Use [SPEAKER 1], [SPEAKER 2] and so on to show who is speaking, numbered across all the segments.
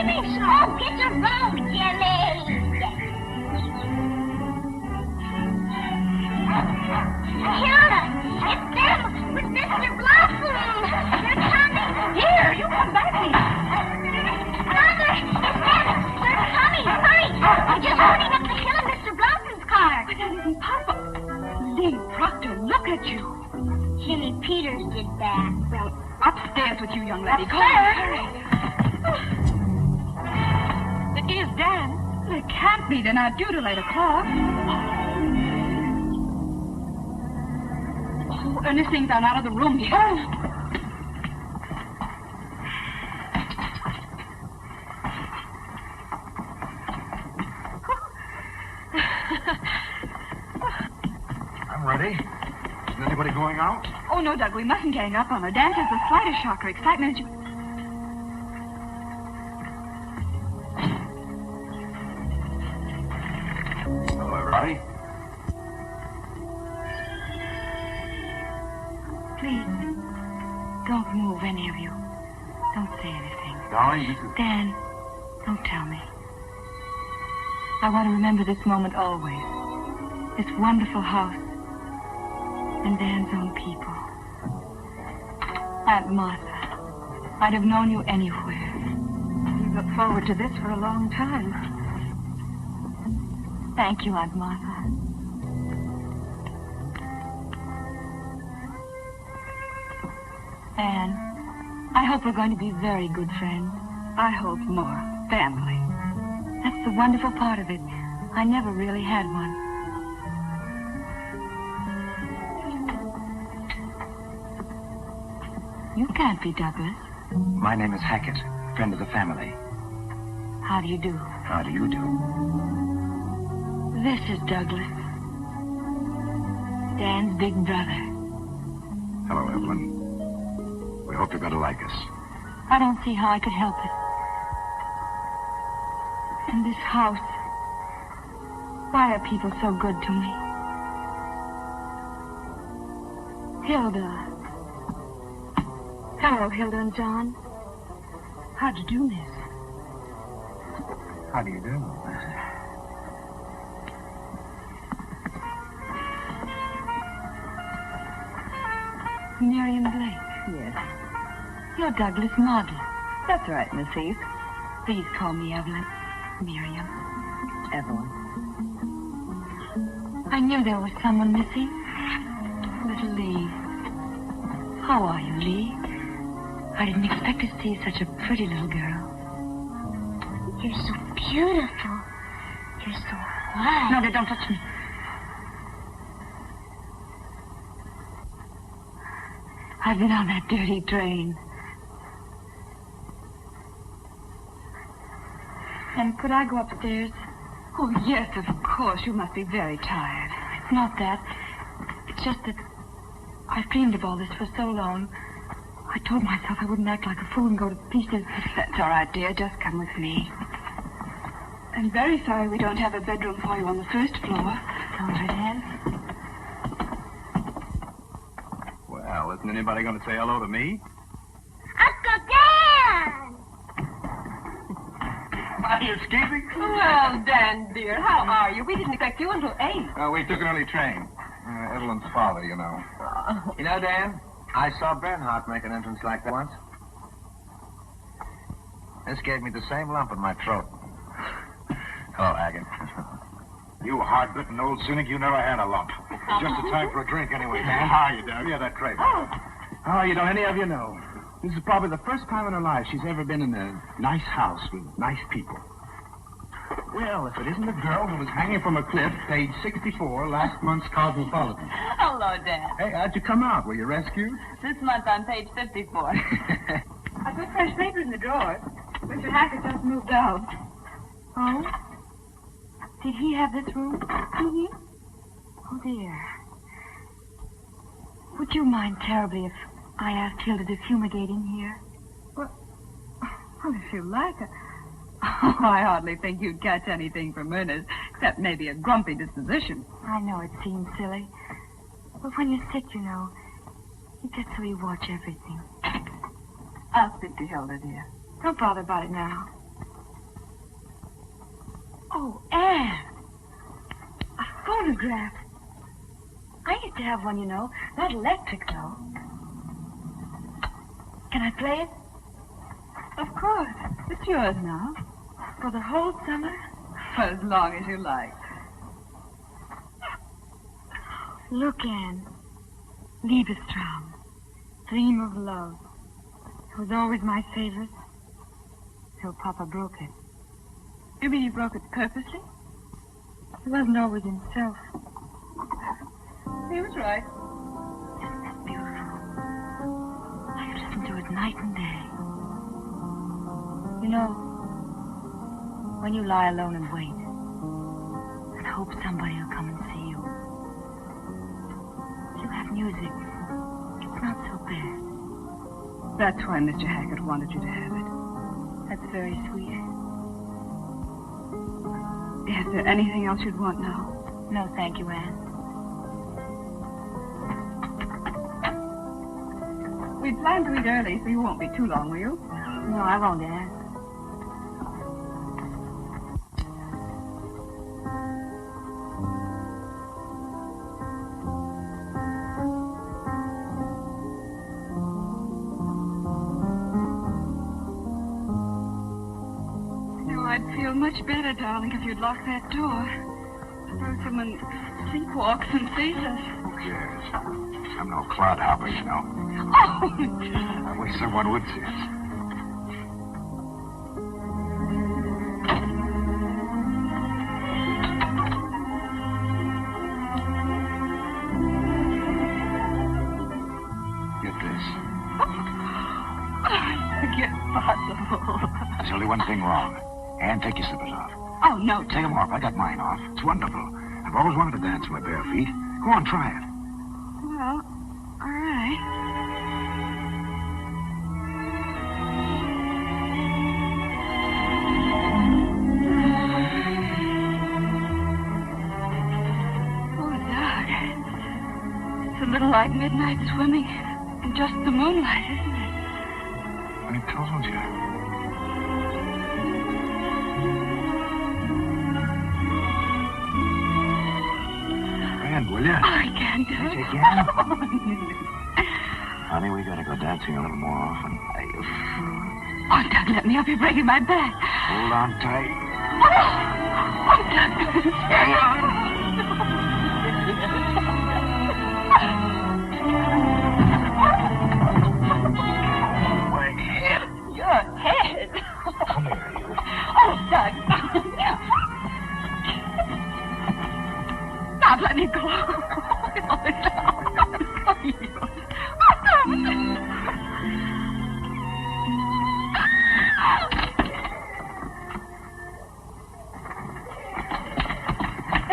[SPEAKER 1] finished. Oh, get your robe, Jimmy. Hilda, it's them with Mr. Blossom. They're coming.
[SPEAKER 2] Here, you come back here.
[SPEAKER 1] Mother, it's them. They're coming. Hurry. They're just running up the hill in Mr. Blossom's car.
[SPEAKER 2] But that isn't possible. Lee Proctor, look at you.
[SPEAKER 1] Jimmy Peters did that.
[SPEAKER 2] Well, upstairs with you, young lady.
[SPEAKER 1] Upstairs?
[SPEAKER 2] Hurry. It is Dan. It can't be. They're not due till 8 o'clock. Oh, Ernestine's gone out of the room here. Oh.
[SPEAKER 3] I'm ready. Is anybody going out?
[SPEAKER 2] Oh, no, Doug, we mustn't gang up on her. Dan has the slightest shock or excitement.
[SPEAKER 3] Hello, everybody.
[SPEAKER 2] Please, don't move, any of you. Don't say anything.
[SPEAKER 3] Darling, this is...
[SPEAKER 2] Dan, don't tell me. I want to remember this moment always. This wonderful house. And Dan's own people. Aunt Martha, I'd have known you anywhere. We've looked forward to this for a long time. Thank you, Aunt Martha. Anne, I hope we're going to be very good friends. I hope more. Family. That's the wonderful part of it. I never really had one. You can't be Douglas.
[SPEAKER 3] My name is Hackett, friend of the family.
[SPEAKER 2] How do you do?
[SPEAKER 3] How do you do?
[SPEAKER 2] This is Douglas. Dan's big brother.
[SPEAKER 3] Hello, Evelyn. We hope you're going to like us.
[SPEAKER 2] I don't see how I could help it. And this house. Why are people so good to me? Hilda. Hello, Hilda and John. How'd you do, miss?
[SPEAKER 3] How do you do?
[SPEAKER 2] Miriam Blake.
[SPEAKER 4] Yes.
[SPEAKER 2] You're Douglas Model.
[SPEAKER 4] That's right, Miss Heath.
[SPEAKER 2] Please call me Evelyn. Miriam.
[SPEAKER 4] Evelyn.
[SPEAKER 2] I knew there was someone missing. Little Lee. How are you, Lee? I didn't expect to see such a pretty little girl.
[SPEAKER 1] You're so beautiful. You're so white.
[SPEAKER 2] No, don't touch me. I've been on that dirty train. And could I go upstairs? Oh, yes, of course. You must be very tired. It's not that. It's just that I've dreamed of all this for so long. I told myself I wouldn't act like a fool and go to pieces. That's all right, dear. Just come with me. I'm very sorry we don't have a bedroom for you on the first floor. All right, Anne.
[SPEAKER 3] Well, isn't anybody going to say hello to me?
[SPEAKER 1] Uncle Dan!
[SPEAKER 3] Are you escaping?
[SPEAKER 4] Well, Dan, dear, how are you? We didn't expect you until 8.
[SPEAKER 3] We took an early train. Evelyn's father, you know.
[SPEAKER 5] You know, Dan, I saw Bernhardt make an entrance like that once. This gave me the same lump in my throat. Hello, Haggett.
[SPEAKER 3] You hard-bitten old cynic, you never had a lump. Just a time for a drink anyway, Dan. How are you, Dad? Yeah, that crate.
[SPEAKER 6] Oh, you don't any of you know. This is probably the first time in her life she's ever been in a nice house with nice people. Well, if it isn't the girl who was hanging from a cliff, page 64, last month's Cosmopolitan.
[SPEAKER 4] Hello, Dan.
[SPEAKER 6] Hey, how'd you come out? Were you rescued?
[SPEAKER 4] This month on page 54.
[SPEAKER 2] I put fresh paper in the drawer. Mr. Hackett just moved out. Oh? Did he have this room? Mm-hmm. Oh, dear. Would you mind terribly if I asked Hilda to fumigate in here? Well, if you like. Oh, I hardly think you'd catch anything from Ernest, except maybe a grumpy disposition. I know it seems silly. But when you're sick, you know, you get so you watch everything.
[SPEAKER 4] I'll speak to Hilda, dear.
[SPEAKER 2] Don't bother about it now. Oh, Anne. A phonograph. I used to have one, you know. Not electric, though. Can I play it?
[SPEAKER 4] Of course. It's yours now.
[SPEAKER 2] For the whole summer?
[SPEAKER 4] For as long as you like.
[SPEAKER 2] Look, Anne. Liebestraum. Dream of love. It was always my favorite. Till Papa broke it.
[SPEAKER 4] You mean he broke it purposely?
[SPEAKER 2] He wasn't always himself.
[SPEAKER 4] He was right.
[SPEAKER 2] It's beautiful. I listen to it night and day. You know, when you lie alone and wait, and hope somebody will come and see you, if you have music, it's not so bad.
[SPEAKER 4] That's why Mr. Haggard wanted you to have it.
[SPEAKER 2] That's very sweet.
[SPEAKER 4] Is there anything else you'd want now?
[SPEAKER 2] No, thank you, Anne.
[SPEAKER 4] We planned to eat early, so you won't be too long, will you?
[SPEAKER 2] No, I won't, Anne.
[SPEAKER 4] I'd feel much better, darling, if you'd lock that door. Suppose someone sleepwalks and sees us.
[SPEAKER 3] Who cares? I'm no clodhopper, you know.
[SPEAKER 4] Oh!
[SPEAKER 3] I wish someone would see us. Get this.
[SPEAKER 4] Forget possible.
[SPEAKER 3] There's only one thing wrong. Anne, take your slippers off.
[SPEAKER 4] Oh, no.
[SPEAKER 3] Take them off. I got mine off. It's wonderful. I've always wanted to dance with my bare feet. Go on, try it.
[SPEAKER 4] Well, all right.
[SPEAKER 2] Oh, Doug. It's a little like midnight swimming in just the moonlight, isn't it?
[SPEAKER 3] I told you. Will you?
[SPEAKER 2] Oh, I can't do it.
[SPEAKER 3] You can? Honey, we gotta go dancing a little more often.
[SPEAKER 2] Oh, Doug, let me help you breaking my back.
[SPEAKER 3] Hold on tight.
[SPEAKER 2] Oh, Doug.
[SPEAKER 3] My head.
[SPEAKER 2] Your head.
[SPEAKER 3] Come here, you.
[SPEAKER 2] Oh, Doug. Stop, let me go. It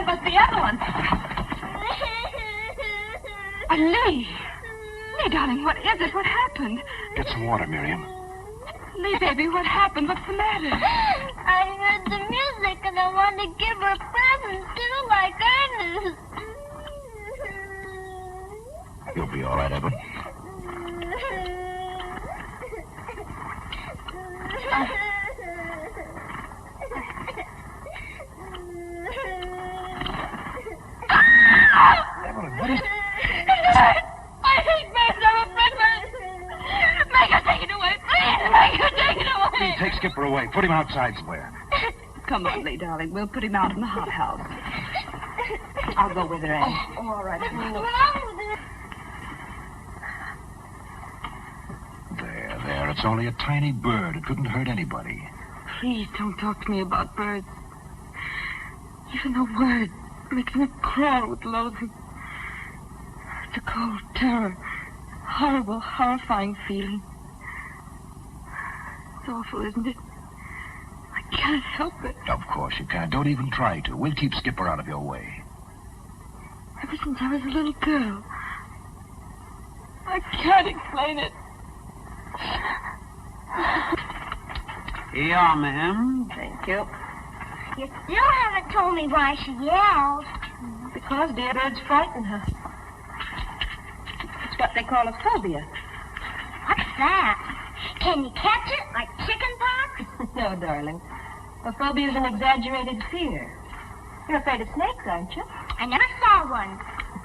[SPEAKER 2] must be Evelyn. Lee. Lee, darling, what is it? What happened?
[SPEAKER 3] Get some water, Miriam.
[SPEAKER 2] Lee, baby, what happened? What's the matter?
[SPEAKER 1] I heard the music and I wanted to give her a present too, like Ernest.
[SPEAKER 3] You'll be all right, Evan. Evelyn, what is...
[SPEAKER 1] I hate birds. I'm afraid of Make her take it away, please. Make her take it away.
[SPEAKER 3] Lee, take Skipper away. Put him outside somewhere.
[SPEAKER 4] Come on, Lee, darling. We'll put him out in the hothouse. I'll go with her, Anne.
[SPEAKER 2] Oh, all right.
[SPEAKER 3] There. It's only a tiny bird. It couldn't hurt anybody.
[SPEAKER 2] Please don't talk to me about birds. Even the word makes me crawl with loathing. It's a cold terror. Horrible, horrifying feeling. It's awful, isn't it? I can't help it.
[SPEAKER 3] Of course you can't. Don't even try to. We'll keep Skipper out of your way.
[SPEAKER 2] Ever since I was a little girl. I can't explain it.
[SPEAKER 7] Here you are, ma'am.
[SPEAKER 4] Thank you.
[SPEAKER 1] You still haven't told me why she yelled.
[SPEAKER 4] Because dear birds frighten her. It's what they call a phobia.
[SPEAKER 1] What's that? Can you catch it like chicken pox?
[SPEAKER 4] No, darling.
[SPEAKER 1] A phobia is an exaggerated fear. You're afraid of snakes, aren't you? I never saw one,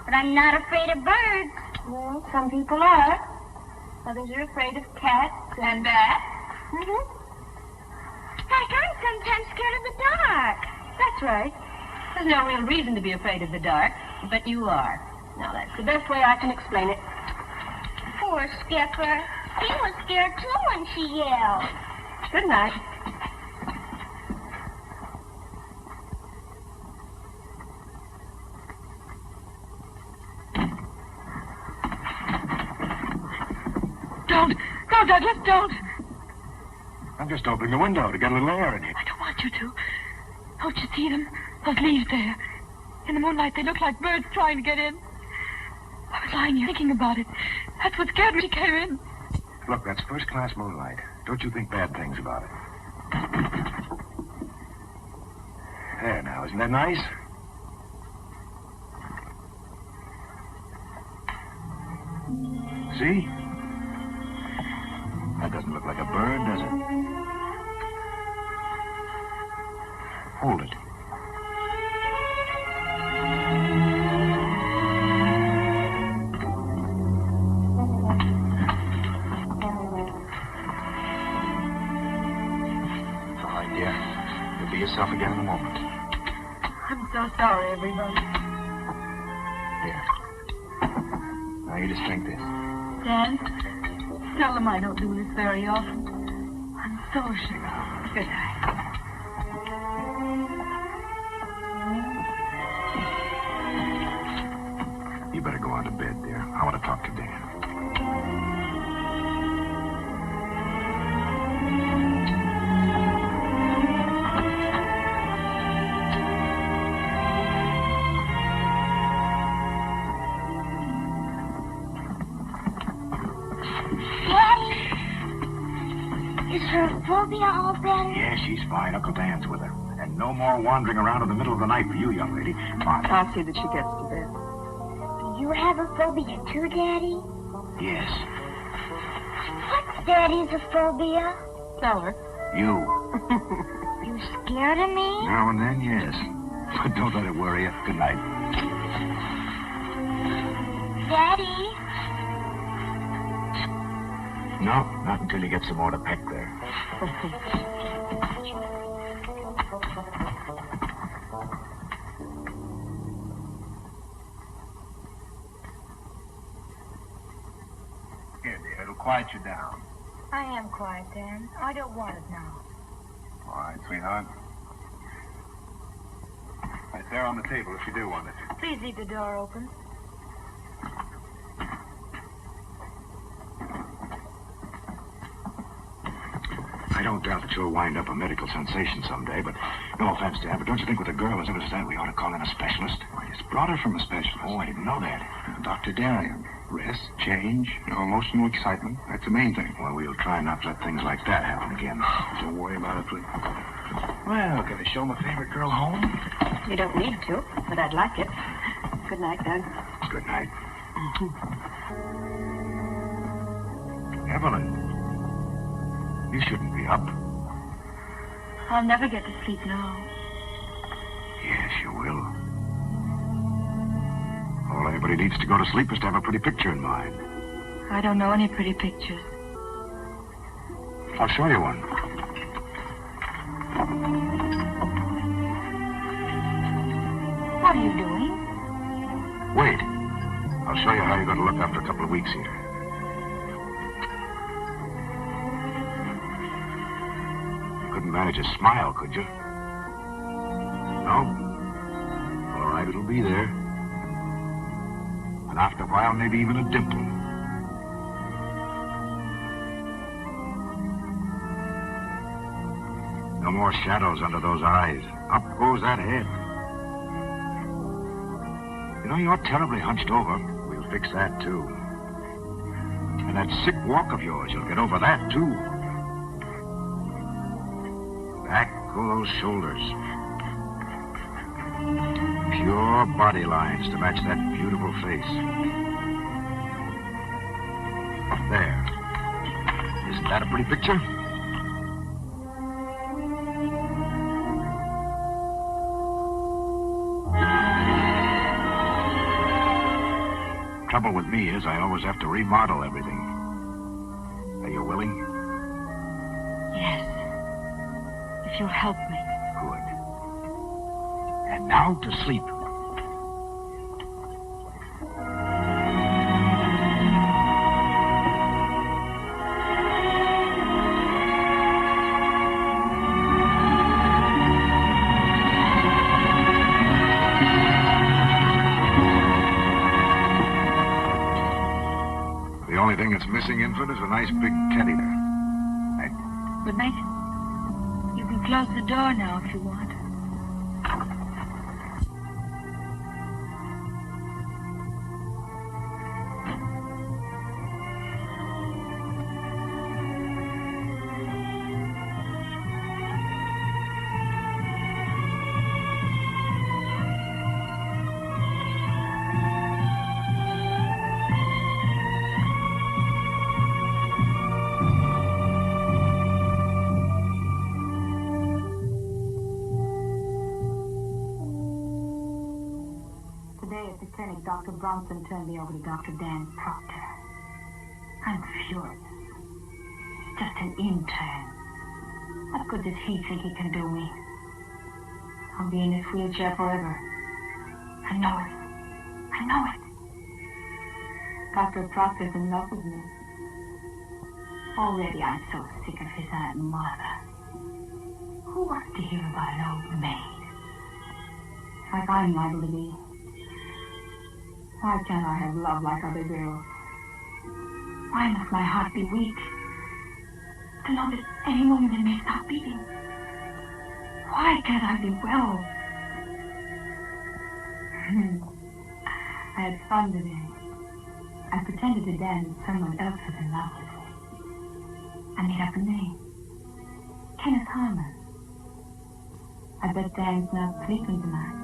[SPEAKER 1] but I'm not afraid of birds. Well, some people are. Others are afraid of cats and bats. Mm-hmm. Heck, I'm sometimes scared of the dark. That's right. There's no real reason to be afraid of the dark, but you are. Now, that's the best way I can explain it. Poor Skipper. He was scared, too, when she yelled. Good night.
[SPEAKER 2] Don't. No, Douglas, don't.
[SPEAKER 3] I'm just opening the window to get a little air in here.
[SPEAKER 2] I don't want you to. Don't you see them? Those leaves there. In the moonlight, they look like birds trying to get in. I was lying here thinking about it. That's what scared me. She came in.
[SPEAKER 3] Look, that's first-class moonlight. Don't you think bad things about it. There now, isn't that nice? See? That doesn't look like a bird, does it? Hold it. All right, dear. You'll be yourself again in a moment.
[SPEAKER 2] I'm so sorry, everybody.
[SPEAKER 3] Here. Now you just drink this.
[SPEAKER 2] Dan, tell them I don't do this very often. I'm so ashamed. Good night.
[SPEAKER 3] You better go on to bed, dear. I want to talk to Dan.
[SPEAKER 1] Is her phobia all better?
[SPEAKER 3] Yeah, she's fine. Uncle Dan's with her. And no more wandering around in the middle of the night for you, young lady. Come on.
[SPEAKER 2] I'll see that she gets to bed.
[SPEAKER 1] You have a phobia too, Daddy?
[SPEAKER 3] Yes.
[SPEAKER 1] What's Daddy's a phobia?
[SPEAKER 2] Tell her.
[SPEAKER 3] You.
[SPEAKER 1] You scared of me?
[SPEAKER 3] Now and then, yes. But don't let it worry you. Good night.
[SPEAKER 1] Daddy?
[SPEAKER 3] No, not until you get some more to peck there.
[SPEAKER 5] Here, dear, it'll quiet you down.
[SPEAKER 1] I am quiet, Dan. I don't want it now.
[SPEAKER 5] All right, sweetheart. Right there on the table if you do want it.
[SPEAKER 1] Please leave the door open.
[SPEAKER 3] I don't doubt that you'll wind up a medical sensation someday, but no offense, Dad, but don't you think with a girl as ill as that we ought to call in a specialist?
[SPEAKER 5] I just brought her from a specialist.
[SPEAKER 3] Oh, I didn't know that.
[SPEAKER 5] Dr. Darien. Rest, change, no emotional excitement. That's the main thing.
[SPEAKER 3] Well, we'll try not to let things like that happen again.
[SPEAKER 5] Don't worry about it, please. Well, can I show my favorite girl home?
[SPEAKER 2] You don't need to, but I'd like it. Good night, Dan.
[SPEAKER 3] Good night. Evelyn, you shouldn't be up.
[SPEAKER 2] I'll never get to sleep now.
[SPEAKER 3] Yes, you will. All anybody needs to go to sleep is to have a pretty picture in mind.
[SPEAKER 2] I don't know any pretty pictures.
[SPEAKER 3] I'll show you one.
[SPEAKER 2] What are you doing?
[SPEAKER 3] Wait. I'll show you how you're going to look after a couple of weeks here. You couldn't manage a smile, could you? No? All right, it'll be there. And after a while, maybe even a dimple. No more shadows under those eyes. Up goes that head. You know, you're terribly hunched over. We'll fix that, too. And that sick walk of yours, you'll get over that, too. Back go those shoulders. Pure body lines to match that beautiful face. There. Isn't that a pretty picture? trouble with me is I always have to remodel everything. Are you willing?
[SPEAKER 2] Yes. If you'll help me.
[SPEAKER 3] Good. And now to sleep. The only thing that's missing, Infant, is a nice big teddy bear.
[SPEAKER 2] Good night. You can close the door now if you want.
[SPEAKER 1] Today at the clinic, Dr. Bronson turned me over to Dr. Dan Proctor. I'm furious. Just an intern. What good does he think he can do me? I'll be in this wheelchair forever. I know it. I know it. Dr. Proctor's in love with me. Already I'm so sick of his Aunt Martha. Who wants to hear about an old maid? Like I'm liable to be. Why can't I have love like other girls? Why must my heart be weak? To know that any moment it may stop beating. Why can't I be well? I had fun today. I pretended to Dan that someone else was in love with me. I made up a name. Kenneth Harmon. I bet Dan's not sleeping tonight.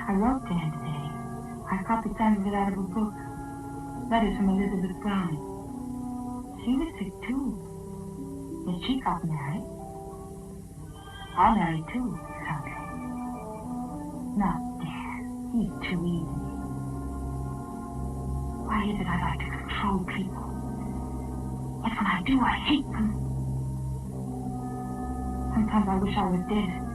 [SPEAKER 1] I wrote Dan today. I copied some of it out of a book. Letters from Elizabeth Browning. She was sick, too. Yet she got married. I'll marry, too, someday. Not Dan. He's too easy. Why is it I like to control people? Yet when I do, I hate them. Sometimes I wish I was dead.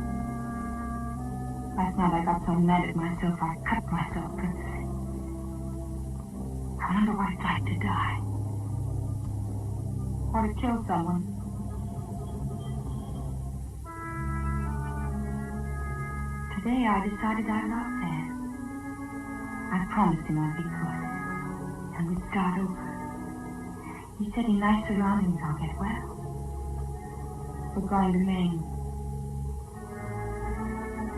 [SPEAKER 1] Last night I got so mad at myself I cut myself purposely. I wonder what it's like to die. Or to kill someone. Today I decided I loved Dan. I promised him I'd be good. And we'd start over. He said in nice surroundings I'll get well. We're going to Maine.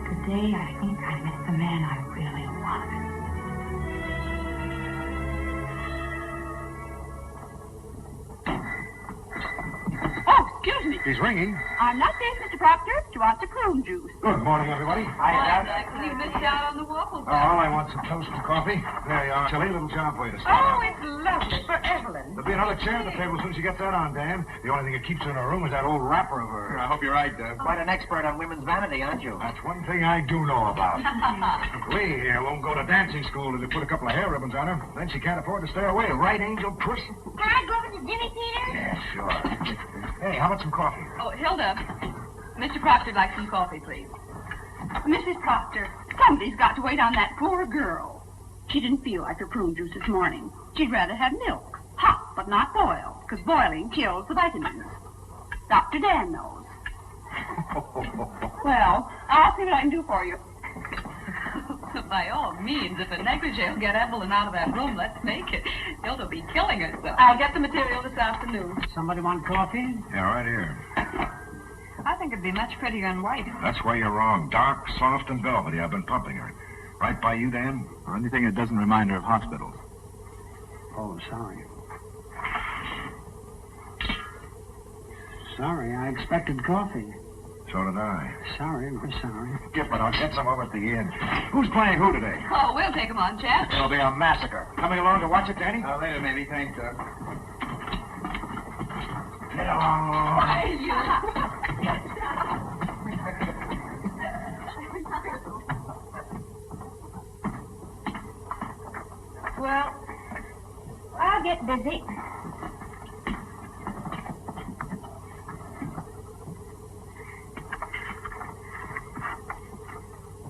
[SPEAKER 1] Today, I think I met the man I really wanted.
[SPEAKER 8] Oh, excuse me.
[SPEAKER 3] He's ringing.
[SPEAKER 8] I'm not safe, Mr. Proctor. Do you want the prune juice?
[SPEAKER 3] Good morning, everybody.
[SPEAKER 4] You missed out on the waffles.
[SPEAKER 3] Oh, I want some toast and coffee. There you are. Silly little job for you to start.
[SPEAKER 8] Oh, it's lovely for Evelyn.
[SPEAKER 3] There'll be another chair at the table as soon as you get that on, Dan. The only thing that keeps her in her room is that old wrapper of hers.
[SPEAKER 5] I hope you're right, Quite an expert on women's vanity, aren't you?
[SPEAKER 3] That's one thing I do know about. Lee here won't go to dancing school till they put a couple of hair ribbons on her. Then she can't afford to stay away. Right, Angel Puss?
[SPEAKER 1] Can I go over to Jimmy Peter?
[SPEAKER 3] Yeah, sure. Hey, how about some coffee?
[SPEAKER 4] Oh, Hilda. Mr. Proctor'd like some coffee, please.
[SPEAKER 8] Mrs. Proctor, somebody's got to wait on that poor girl. She didn't feel like her prune juice this morning. She'd rather have milk. Hot, but not boiled, because boiling kills the vitamins. Dr. Dan knows. Well, I'll see what I can do for you.
[SPEAKER 4] By all means, if a negligee will get Evelyn out of that room, let's make it. Hilda will be killing herself.
[SPEAKER 8] I'll get the material this afternoon.
[SPEAKER 7] Somebody want coffee?
[SPEAKER 3] Yeah, right here.
[SPEAKER 4] I think it'd be much prettier in white.
[SPEAKER 3] That's where you're wrong. Dark, soft, and velvety. I've been pumping her. Right by you, Dan?
[SPEAKER 5] Or anything that doesn't remind her of hospitals.
[SPEAKER 7] Oh, sorry. Sorry, I expected coffee.
[SPEAKER 3] So did I.
[SPEAKER 7] Sorry, we're sorry.
[SPEAKER 3] Skip it. I'll get some over at the inn. Who's playing who today?
[SPEAKER 4] Oh, we'll take 'em on, Chap.
[SPEAKER 3] It'll be a massacre. Coming along to watch it, Danny?
[SPEAKER 5] Later, maybe. Thanks, Doug.
[SPEAKER 3] Get along.
[SPEAKER 1] get busy.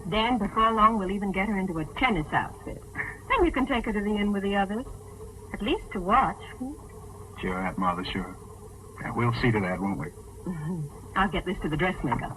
[SPEAKER 1] Dan, before long, we'll even get her into a tennis outfit. Then you can take her to the inn with the others. At least to watch.
[SPEAKER 6] Sure, Aunt Martha, sure. Yeah, we'll see to that, won't we?
[SPEAKER 1] Mm-hmm. I'll get this to the dressmaker.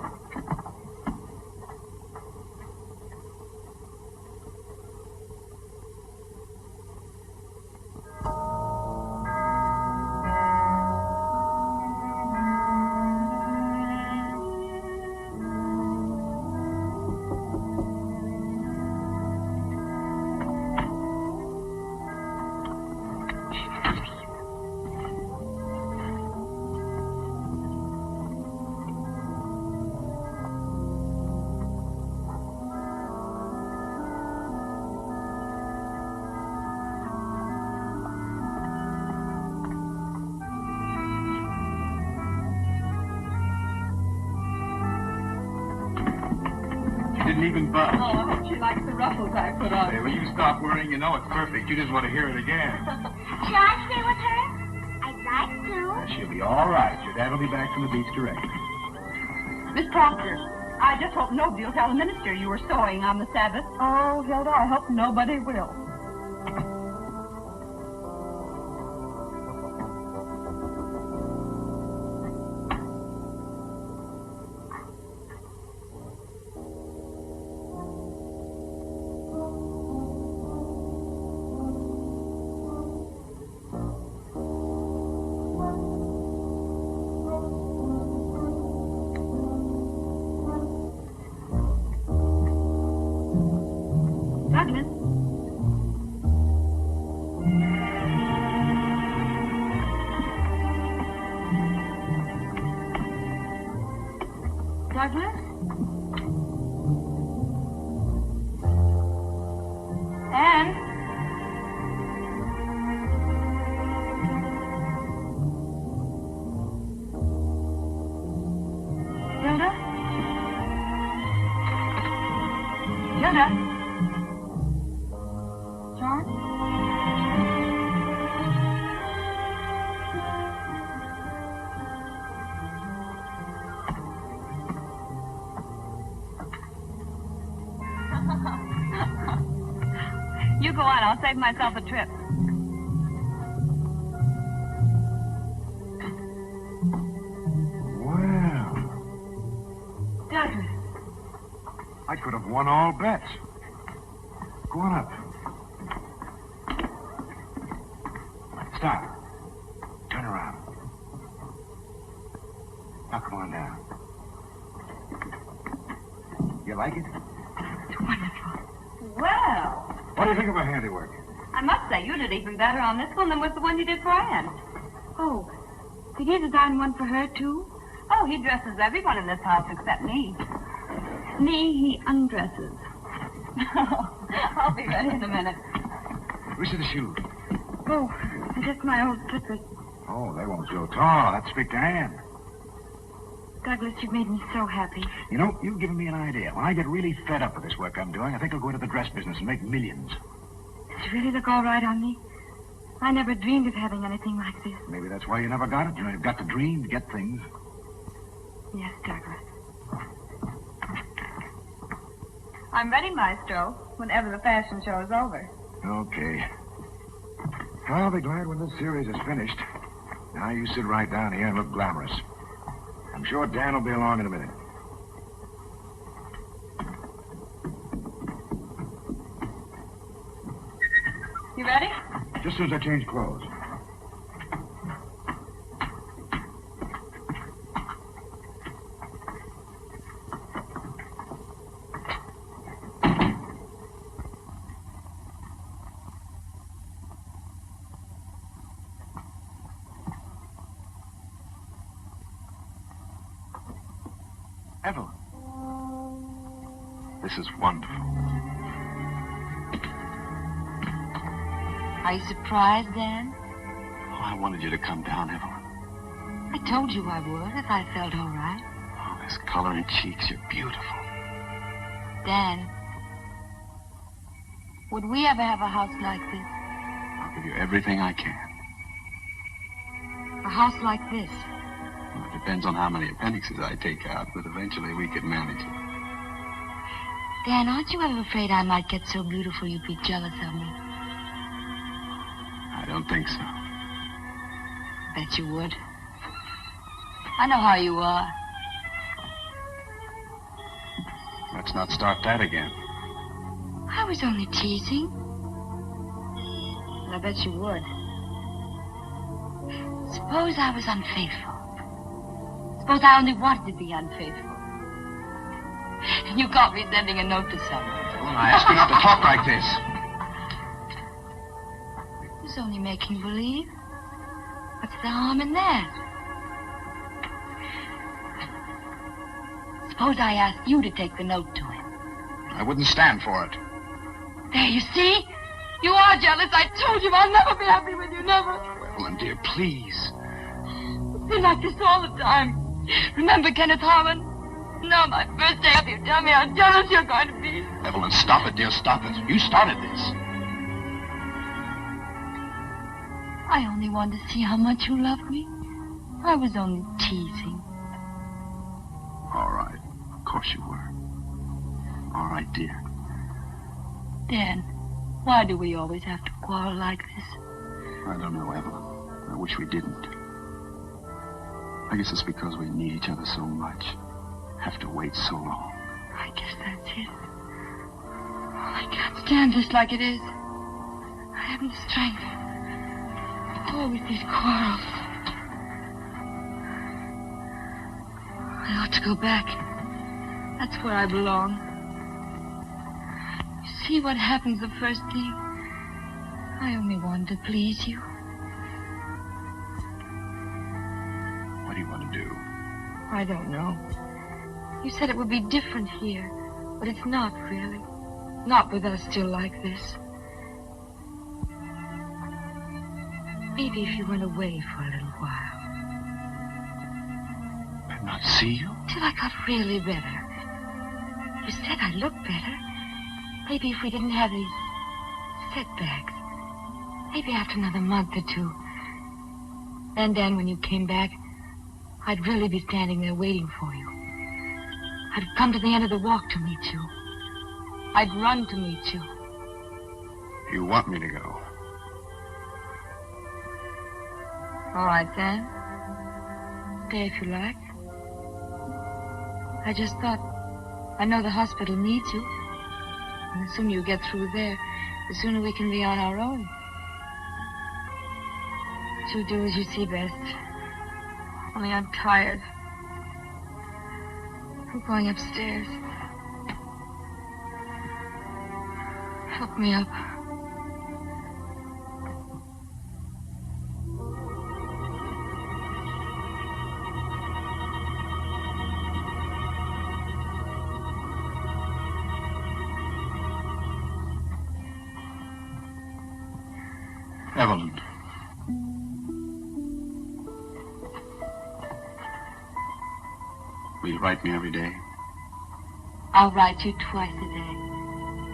[SPEAKER 6] Didn't even budge.
[SPEAKER 8] Oh, I hope she likes the ruffles I put on.
[SPEAKER 6] Hey, when you stop worrying, you know it's perfect. You just want to hear it again.
[SPEAKER 1] Shall I stay with her? I'd like to.
[SPEAKER 6] She'll be all right. Your dad will be back from the beach directly.
[SPEAKER 8] Miss Proctor, I just hope nobody will tell the minister you were sewing on the Sabbath. Oh, Hilda, I hope nobody will.
[SPEAKER 2] Douglas. Douglas?
[SPEAKER 1] Anne?
[SPEAKER 2] Hilda? Hilda? John?
[SPEAKER 8] You go on. I'll save myself a trip.
[SPEAKER 3] Well,
[SPEAKER 2] Douglas.
[SPEAKER 3] I could have won all bets. Go on up. Stop. Turn around. Now come on down. You like it?
[SPEAKER 2] It's wonderful.
[SPEAKER 8] Well,
[SPEAKER 3] What do you think of my handiwork?
[SPEAKER 8] I must say you did even better on this one than with the one you did for Anne.
[SPEAKER 2] Oh, did you design one for her, too?
[SPEAKER 8] Oh, he dresses everyone in this house except me. Me, he undresses. I'll be ready in a minute.
[SPEAKER 3] Which are the shoes?
[SPEAKER 2] Oh, just my old slippers.
[SPEAKER 3] Oh, they won't go tall. Let's speak to Anne.
[SPEAKER 2] Douglas, you've made me so happy.
[SPEAKER 3] You know, you've given me an idea. When I get really fed up with this work I'm doing, I think I'll go into the dress business and make millions.
[SPEAKER 2] Does it really look all right on me? I never dreamed of having anything like this.
[SPEAKER 3] Maybe that's why you never got it. You know, you've got to dream to get things.
[SPEAKER 2] Yes, Douglas.
[SPEAKER 8] I'm ready, Maestro, whenever the fashion show is over.
[SPEAKER 3] Okay. I'll be glad when this series is finished. Now you sit right down here and look glamorous. I'm sure Dan will be along in a minute.
[SPEAKER 8] You ready?
[SPEAKER 3] Just as soon as I change clothes. Evelyn. This is wonderful.
[SPEAKER 9] Are you surprised, Dan?
[SPEAKER 3] Oh, I wanted you to come down, Evelyn.
[SPEAKER 9] I told you I would if I felt all right.
[SPEAKER 3] Oh, this color in cheeks, you're beautiful.
[SPEAKER 9] Dan, would we ever have a house like this?
[SPEAKER 3] I'll give you everything I can.
[SPEAKER 9] A house like this.
[SPEAKER 10] Well, it depends on how many appendixes I take out, but eventually we could manage it.
[SPEAKER 9] Dan, aren't you ever afraid I might get so beautiful you'd be jealous of me?
[SPEAKER 10] I don't think so.
[SPEAKER 9] Bet you would. I know how you are.
[SPEAKER 10] Let's not start that again.
[SPEAKER 9] I was only teasing. But I bet you would. Suppose I was unfaithful. Suppose I only wanted to be unfaithful. And you caught me sending a note to someone.
[SPEAKER 10] Well, I ask you not to talk like this.
[SPEAKER 9] It was only making believe. What's the harm in that? Suppose I asked you to take the note to him.
[SPEAKER 10] I wouldn't stand for it.
[SPEAKER 9] There, you see? You are jealous. I told you I'll never be happy with you, never.
[SPEAKER 10] Evelyn, dear, please.
[SPEAKER 9] It's been like this all the time. Remember Kenneth Harmon? No, my first day up, you tell me how jealous you're going to be.
[SPEAKER 10] Evelyn, stop it, dear, stop it. You started this.
[SPEAKER 9] I only wanted to see how much you loved me. I was only teasing.
[SPEAKER 10] All right. Of course you were. All right, dear.
[SPEAKER 9] Dan, why do we always have to quarrel like this?
[SPEAKER 10] I don't know, Evelyn. I wish we didn't. I guess it's because we need each other so much. Have to wait so long.
[SPEAKER 9] I guess that's it. I can't stand this like it is. I haven't the strength. Always these quarrels. I ought to go back. That's where I belong. You see what happens the first thing? I only wanted to please you.
[SPEAKER 10] What do you want to do?
[SPEAKER 9] I don't know. You said it would be different here, but it's not really. Not with us still like this. Maybe if you went away for a little while.
[SPEAKER 10] And not see you?
[SPEAKER 9] Till I got really better. You said I looked better. Maybe if we didn't have these setbacks. Maybe after another month or two. Then, Dan, when you came back, I'd really be standing there waiting for you. I'd come to the end of the walk to meet you. I'd run to meet you.
[SPEAKER 10] You want me to go?
[SPEAKER 9] All right, then. Stay if you like. I just thought, I know the hospital needs you. And the sooner you get through there, the sooner we can be on our own. You do as you see best. Only I'm tired. I'm going upstairs. Help me up.
[SPEAKER 10] Evelyn. Will you write me every day?
[SPEAKER 9] I'll write you twice a day.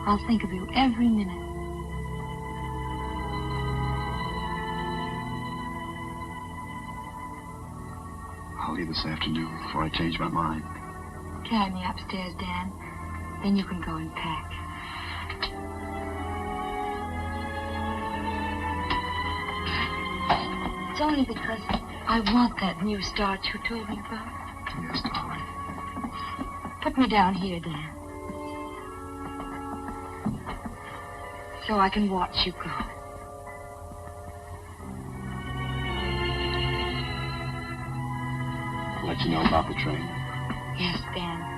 [SPEAKER 9] I'll think of you every minute.
[SPEAKER 10] I'll leave this afternoon before I change my mind.
[SPEAKER 9] Carry me upstairs, Dan. Then you can go and pack. It's only because I want that new start you told me about.
[SPEAKER 10] Yes, darling.
[SPEAKER 9] Put me down here, Dan. So I can watch you go.
[SPEAKER 10] Let you know about the train.
[SPEAKER 9] Yes, Dan.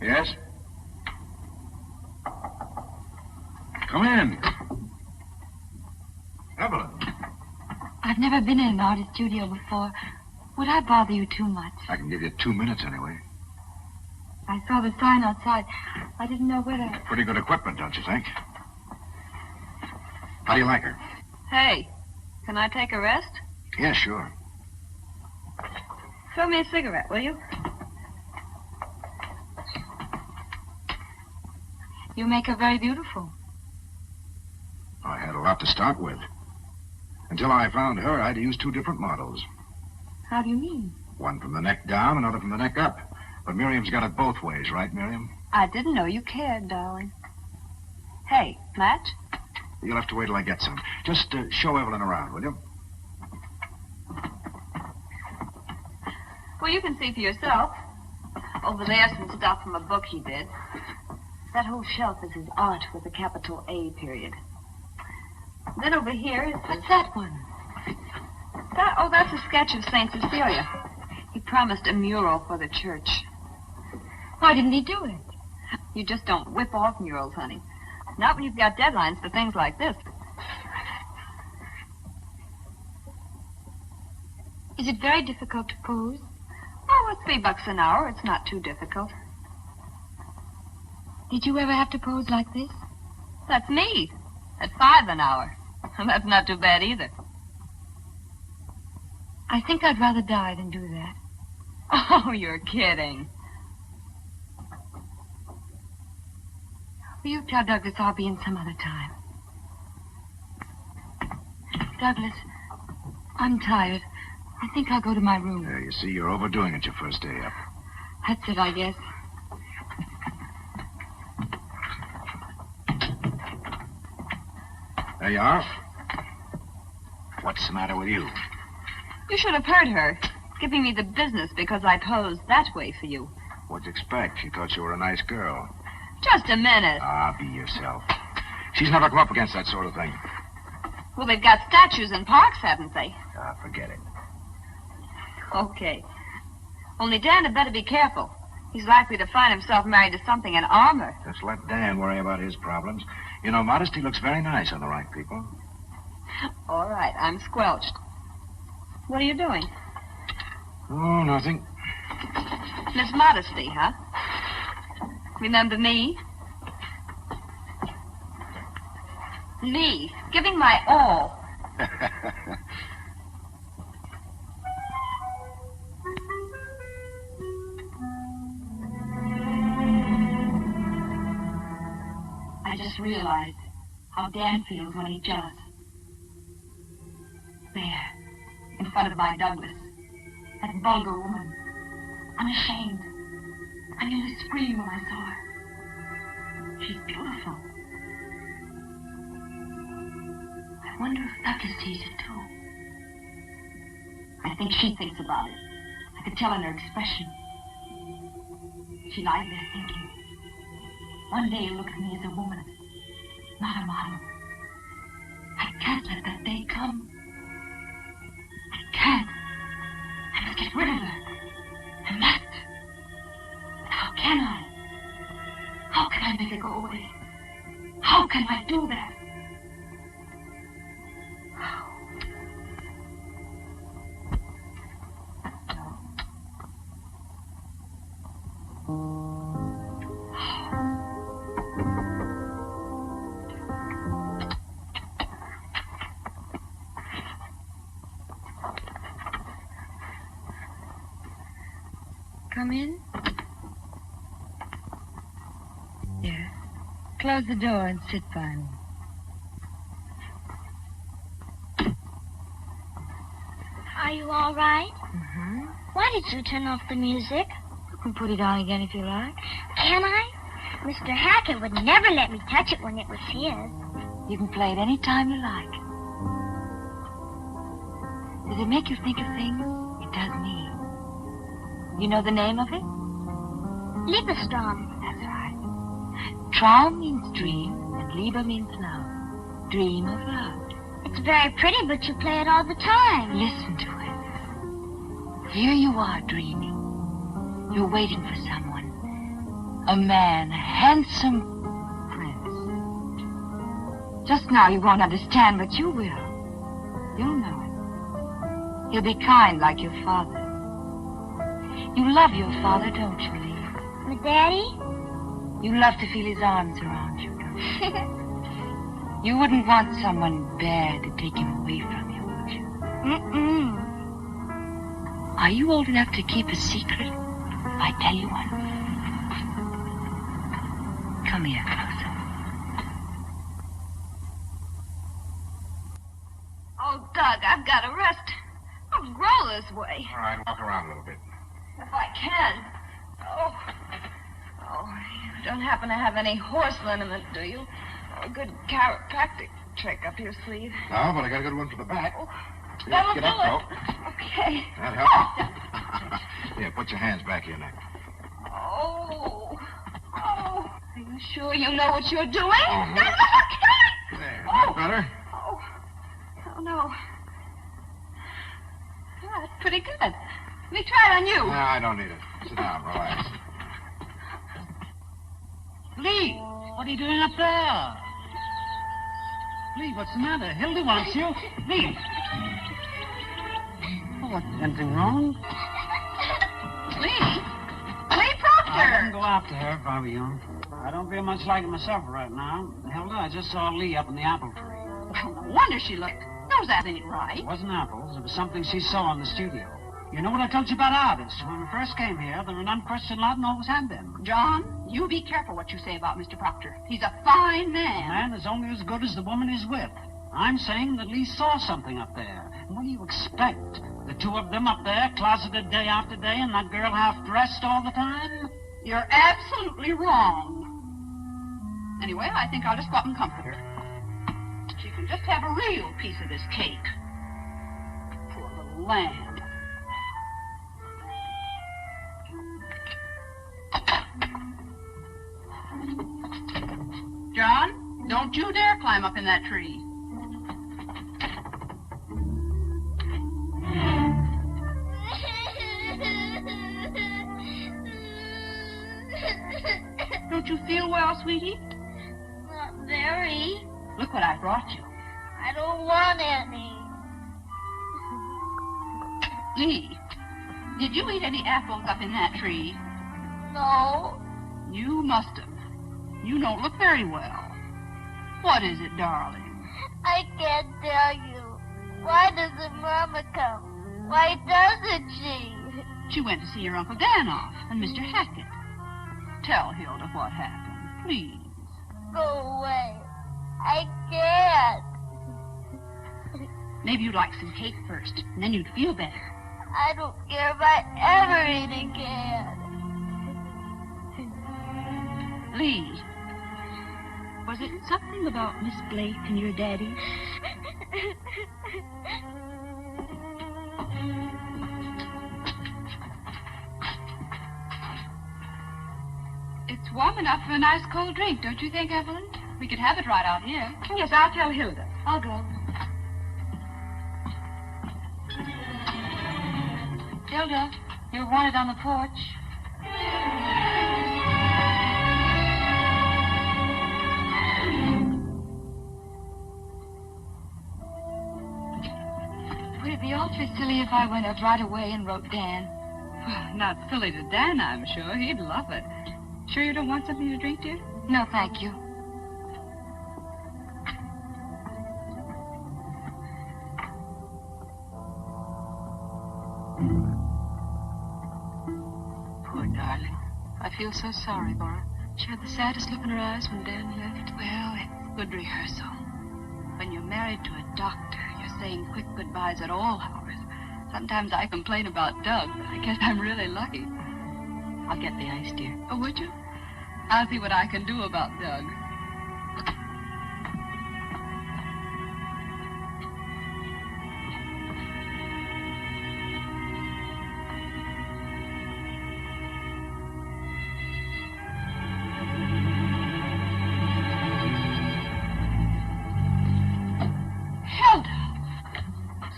[SPEAKER 3] Yes? Come in. Evelyn.
[SPEAKER 9] I've
[SPEAKER 2] I've never been in an artist studio before. Would I bother you too much?
[SPEAKER 3] I can give you 2 minutes anyway.
[SPEAKER 2] I saw the sign outside. I didn't know whether...
[SPEAKER 3] Pretty good equipment, don't you think? How do you like her?
[SPEAKER 8] Hey, can I take a rest?
[SPEAKER 3] Yeah, sure.
[SPEAKER 8] Throw me a cigarette, will you?
[SPEAKER 2] You make her very beautiful.
[SPEAKER 3] I had a lot to start with. Until I found her, I'd used 2 different models.
[SPEAKER 2] How do you mean?
[SPEAKER 3] One from the neck down, another from the neck up. But Miriam's got it both ways, right, Miriam?
[SPEAKER 8] I didn't know you cared, darling. Hey, match?
[SPEAKER 3] You'll have to wait till I get some. Just show Evelyn around, will you?
[SPEAKER 8] Well, you can see for yourself. Over there's some stuff from a book he did. That whole shelf is his art with a capital A period. Then over here is...
[SPEAKER 2] What's that one?
[SPEAKER 8] That's a sketch of St. Cecilia. He promised a mural for the church.
[SPEAKER 2] Why didn't he do it?
[SPEAKER 8] You just don't whip off murals, honey. Not when you've got deadlines for things like this.
[SPEAKER 2] Is it very difficult to pose?
[SPEAKER 8] Oh, it's $3 an hour. It's not too difficult.
[SPEAKER 2] Did you ever have to pose like this?
[SPEAKER 8] That's me. At $5 an hour. That's not too bad either.
[SPEAKER 2] I think I'd rather die than do that.
[SPEAKER 8] Oh, you're kidding.
[SPEAKER 2] Will you tell Douglas I'll be in some other time? Douglas, I'm tired. I think I'll go to my room.
[SPEAKER 3] Yeah, you see, you're overdoing it your first day up.
[SPEAKER 2] That's it, I guess.
[SPEAKER 3] There you are. What's the matter with you?
[SPEAKER 8] You should have heard her, giving me the business because I posed that way for you.
[SPEAKER 3] What'd you expect? She thought you were a nice girl.
[SPEAKER 8] Just a minute.
[SPEAKER 3] Ah, be yourself. She's never come up against that sort of thing.
[SPEAKER 8] Well, they've got statues in parks, haven't they?
[SPEAKER 3] Ah, forget it.
[SPEAKER 8] Okay. Only Dan had better be careful. He's likely to find himself married to something in armor.
[SPEAKER 3] Just let Dan worry about his problems. You know, modesty looks very nice on the right people.
[SPEAKER 8] All right, I'm squelched. What are you doing?
[SPEAKER 3] Oh, nothing.
[SPEAKER 8] Miss Modesty, huh? Remember me? Me, giving my all.
[SPEAKER 2] I just realized how Dan feels when he's jealous. There, in front of my Douglas, that vulgar woman. I'm ashamed. I nearly screamed when I saw her. She's beautiful. I wonder if Douglas sees it too. I think she thinks about it. I could tell in her expression. She lies there thinking. One day you'll look at me as a woman, not a model. I can't let that day come. I can't. I must get rid of her. I must. But how can I? How can I make her go away? How can I do that? Come in. Yes. Close the door and sit by me.
[SPEAKER 1] Are you all right?
[SPEAKER 2] Mm-hmm.
[SPEAKER 1] Why did you turn off the music?
[SPEAKER 2] You can put it on again if you like.
[SPEAKER 1] Can I? Mr. Hackett would never let me touch it when it was his.
[SPEAKER 2] You can play it any time you like. Does it make you think of things? It does me. You know the name of it?
[SPEAKER 1] Liebestrom.
[SPEAKER 2] That's right. Traum means dream, and Liebe means love. Dream of love.
[SPEAKER 1] It's very pretty, but you play it all the time.
[SPEAKER 2] Listen to it. Here you are dreaming. You're waiting for someone. A man, a handsome prince. Just now you won't understand, but you will. You'll know it.
[SPEAKER 9] He'll be kind like your father. You love your father, don't you, Lee?
[SPEAKER 1] My daddy?
[SPEAKER 9] You love to feel his arms around you, don't you? You wouldn't want someone bad to take him away from you, would you?
[SPEAKER 1] Mm-mm.
[SPEAKER 9] Are you old enough to keep a secret if I tell you one? Come here, closer.
[SPEAKER 8] Oh, Doug, I've got to rest. I'll grow this way.
[SPEAKER 3] All right, walk around a little bit.
[SPEAKER 8] If I can. Oh, you don't happen to have any horse liniment, do you? Or a good chiropractic trick up your sleeve?
[SPEAKER 3] No, but I got a good one for the back.
[SPEAKER 8] Oh,
[SPEAKER 3] Here,
[SPEAKER 8] that'll
[SPEAKER 3] get
[SPEAKER 8] do
[SPEAKER 3] up,
[SPEAKER 8] it.
[SPEAKER 3] Joe.
[SPEAKER 8] Okay.
[SPEAKER 3] That helps. Here, put your hands back here now.
[SPEAKER 8] Oh. Are you sure you know what you're doing?
[SPEAKER 3] Uh-huh.
[SPEAKER 8] Okay.
[SPEAKER 3] There, that better?
[SPEAKER 8] Oh, no. Oh, that's pretty good. Let me try it on you.
[SPEAKER 3] No, I don't need it. Sit down, relax.
[SPEAKER 7] Lee, what are you doing up there? Lee, what's the matter? Hilda wants you. Lee. Oh, what, anything wrong?
[SPEAKER 8] Lee
[SPEAKER 7] I
[SPEAKER 8] Proctor.
[SPEAKER 7] wouldn't go after her if I were you. I don't feel much like it myself right now. Hilda, I just saw Lee up in the apple tree.
[SPEAKER 8] Well, no wonder she looked. Knows that ain't right.
[SPEAKER 7] It wasn't apples. It was something she saw in the studio. You know what I told you about artists? When we first came here, they're an unquestioned lot and always have been.
[SPEAKER 8] John, you be careful what you say about Mr. Proctor. He's a fine
[SPEAKER 7] A
[SPEAKER 8] man.
[SPEAKER 7] man is only as good as the woman he's with. I'm saying that Lee saw something up there. And what do you expect? The two of them up there, closeted day after day, and that girl half-dressed all the time?
[SPEAKER 8] You're absolutely wrong. Anyway, I think I'll just go up and comfort her. She can just have a real piece of this cake. Poor little lamb. John, don't you dare climb up in that tree. Don't you feel well, sweetie?
[SPEAKER 1] Not very.
[SPEAKER 8] Look what I brought you.
[SPEAKER 1] I don't want any.
[SPEAKER 8] Lee, did you eat any apples up in that tree?
[SPEAKER 1] No.
[SPEAKER 8] You must have. You don't look very well. What is it, darling?
[SPEAKER 1] I can't tell you. Why doesn't Mama come? Why doesn't she?
[SPEAKER 8] She went to see your Uncle Dan off and Mr. Hackett. Tell Hilda what happened, please.
[SPEAKER 1] Go away. I can't.
[SPEAKER 8] Maybe you'd like some cake first, and then you'd feel better.
[SPEAKER 1] I don't care if I ever eat again.
[SPEAKER 8] Lee, was it something about Miss Blake and your daddy? It's warm enough for a nice cold drink, don't you think, Evelyn? We could have it right out here. Yes, I'll tell Hilda. I'll go.
[SPEAKER 9] Hilda, you're wanted on the porch. Would it be awfully silly if I went up right away and wrote Dan?
[SPEAKER 4] Well, not silly to Dan, I'm sure. He'd love it. Sure you don't want something to drink, dear?
[SPEAKER 9] No, thank you. Poor darling. I feel so sorry for her. She had the saddest look in her eyes when Dan left. Well, it's good rehearsal. When you're married to a doctor, you're saying quick goodbyes at all hours. Sometimes I complain about Doug, but I guess I'm really lucky. I'll get the ice, dear.
[SPEAKER 4] Oh, would you? I'll see what I can do about Doug.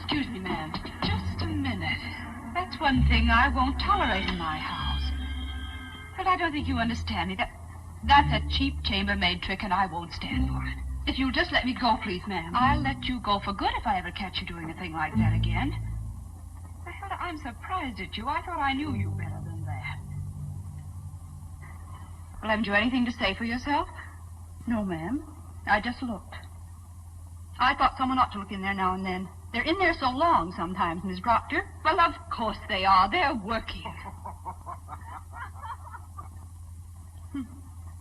[SPEAKER 8] Excuse me, ma'am. Just a minute. That's one thing I won't tolerate in my house. But I don't think you understand me. That's a cheap chambermaid trick, and I won't stand for it. If you'll just let me go, please, ma'am. I'll let you go for good if I ever catch you doing a thing like that again.
[SPEAKER 4] I'm surprised at you. I thought I knew you better than that. Well, haven't you anything to say for yourself? No, ma'am. I just looked. I thought someone ought to look in there now and then. They're in there so long sometimes, Miss Proctor. Well, of course they are. They're working.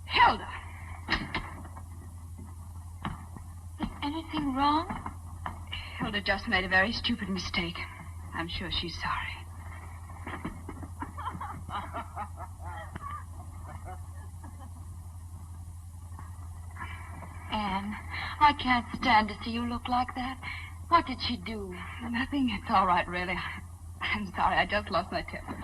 [SPEAKER 4] Hilda.
[SPEAKER 9] Is anything wrong?
[SPEAKER 4] Hilda just made a very stupid mistake. I'm sure she's sorry.
[SPEAKER 9] Anne, I can't stand to see you look like that. What did she do?
[SPEAKER 4] Nothing. It's all right, really. I'm sorry. I just lost my temper.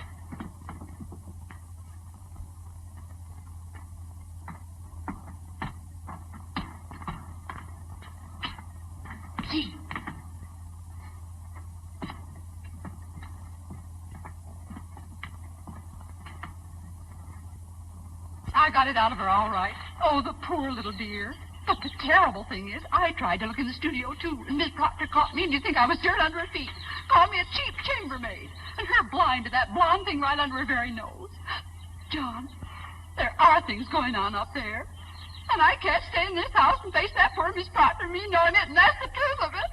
[SPEAKER 4] Gee. I got it out of her all right. Oh, the poor little dear. But the terrible thing is, I tried to look in the studio, too, and Miss Proctor caught me, and you think I was dirt under her feet. Called me a cheap chambermaid, and her blind to that blonde thing right under her very nose. John, there are things going on up there, and I can't stay in this house and face that poor Miss Proctor, me knowing it, and that's the truth of it.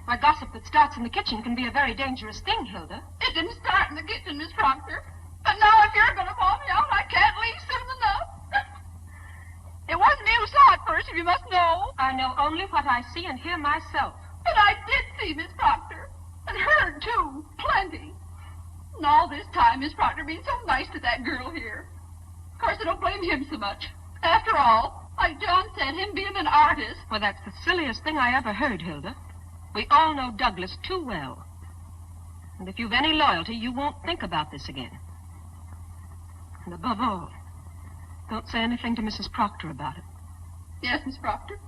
[SPEAKER 1] Why, gossip that starts in the kitchen can be a very dangerous thing, Hilda.
[SPEAKER 4] It didn't start in the kitchen, Miss Proctor. But now if you're going to bawl me out, I can't leave soon enough. It wasn't me who saw it first, if you must know.
[SPEAKER 1] I know only what I see and hear myself.
[SPEAKER 4] But I did see Miss Proctor. And heard, too. Plenty. And all this time, Miss Proctor being so nice to that girl here. Of course, I don't blame him so much. After all, like John said, him being an artist.
[SPEAKER 1] Well, that's the silliest thing I ever heard, Hilda. We all know Douglas too well. And if you've any loyalty, you won't think about this again. And above all, don't say anything to Mrs. Proctor about it.
[SPEAKER 4] Yes, Miss Proctor.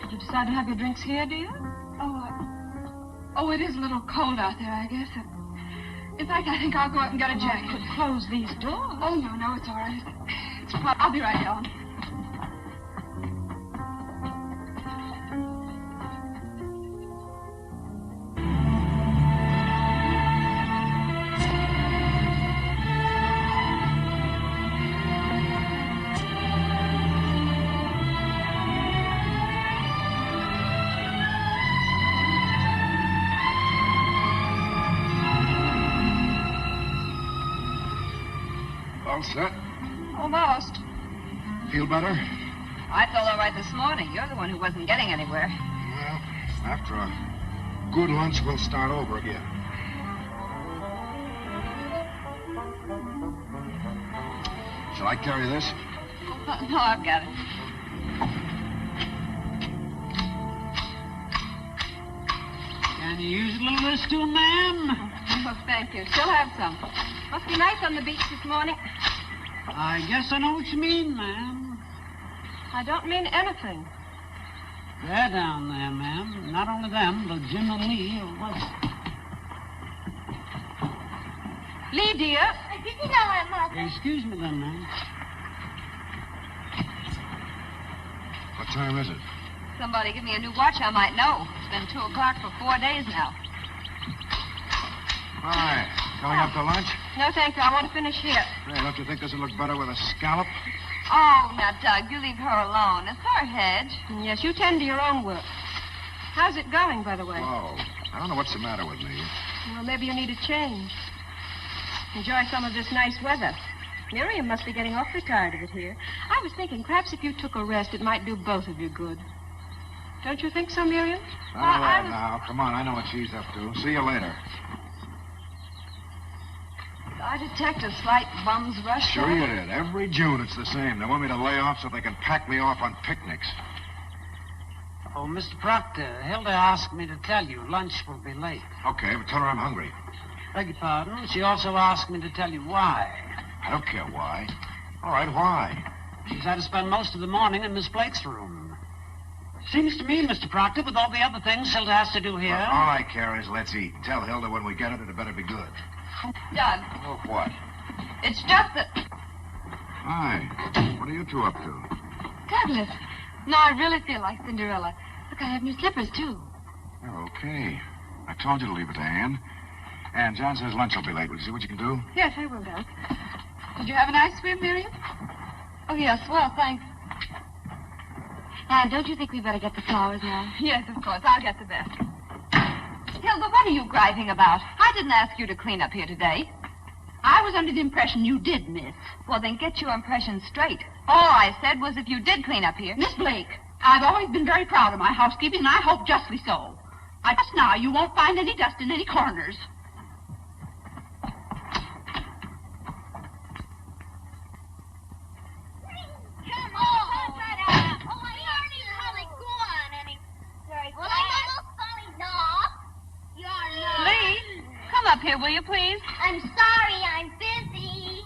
[SPEAKER 1] Did you decide to have your drinks here, dear?
[SPEAKER 4] Oh, it is a little cold out there, I guess. In fact, I think I'll go out and get a jacket.
[SPEAKER 1] Could close these doors.
[SPEAKER 4] Oh, no, it's all right. I'll be right down.
[SPEAKER 3] All set?
[SPEAKER 8] Almost.
[SPEAKER 3] Feel better?
[SPEAKER 8] I felt all right this morning. You're the one who wasn't getting anywhere.
[SPEAKER 3] Well, after a good lunch, we'll start over again. Shall I carry this?
[SPEAKER 8] No, I've got it.
[SPEAKER 7] Can you use a little of this too, ma'am?
[SPEAKER 8] Oh, thank you. Still have some.
[SPEAKER 1] Must be nice on the beach this morning.
[SPEAKER 7] I guess I know what you mean, ma'am.
[SPEAKER 1] I don't mean anything.
[SPEAKER 7] They're down there, ma'am. Not only them, but Jim and Lee.
[SPEAKER 1] Lee, dear.
[SPEAKER 7] Excuse me then, ma'am.
[SPEAKER 3] What time is it?
[SPEAKER 8] Somebody give me a new watch I might know. It's been 2 o'clock for 4 days now.
[SPEAKER 3] Hi. Going up to lunch?
[SPEAKER 1] No, thank you. I want to finish here.
[SPEAKER 3] Hey, don't you think this would look better with a scallop?
[SPEAKER 8] Oh, now, Doug, you leave her alone. It's her hedge.
[SPEAKER 1] Yes, you tend to your own work. How's it going, by the way?
[SPEAKER 3] Oh, I don't know what's the matter with me.
[SPEAKER 1] Well, maybe you need a change. Enjoy some of this nice weather. Miriam must be getting awfully tired of it here. I was thinking perhaps if you took a rest, it might do both of you good. Don't you think so, Miriam?
[SPEAKER 3] Now, come on. I know what she's up to. See you later.
[SPEAKER 8] I detect a slight bum's rush.
[SPEAKER 3] Sure you did. Every June it's the same. They want me to lay off so they can pack me off on picnics.
[SPEAKER 7] Oh, Mr. Proctor, Hilda asked me to tell you lunch will be late.
[SPEAKER 3] Okay, but tell her I'm hungry.
[SPEAKER 7] Beg your pardon? She also asked me to tell you why.
[SPEAKER 3] I don't care why. All right, why?
[SPEAKER 7] She's had to spend most of the morning in Miss Blake's room. Seems to me, Mr. Proctor, with all the other things Hilda has to do here.
[SPEAKER 3] All I care is let's eat. Tell Hilda when we get it, it better be good.
[SPEAKER 8] Doug,
[SPEAKER 3] Oh, what?
[SPEAKER 8] it's just that...
[SPEAKER 3] Hi. What are you two up to?
[SPEAKER 9] Douglas. No, I really feel like Cinderella. Look, I have new slippers, too.
[SPEAKER 3] Oh, okay. I told you to leave it to Anne. And John says lunch will be late. Will you see what you can do?
[SPEAKER 8] Yes, I will, Doug. Did you have a nice swim, Miriam?
[SPEAKER 9] Oh, yes, well, thanks. Anne, don't you think we better get the flowers now?
[SPEAKER 8] Yes, of course. I'll get the best. Hilda, what are you griping about? I didn't ask you to clean up here today. I was under the impression you did, miss. Well, then get your impression straight. All I said was if you did clean up here... Miss Blake, I've always been very proud of my housekeeping, and I hope justly so. I guess now you won't find any dust in any corners. Lee, come up here, will you, please?
[SPEAKER 1] I'm sorry, I'm busy.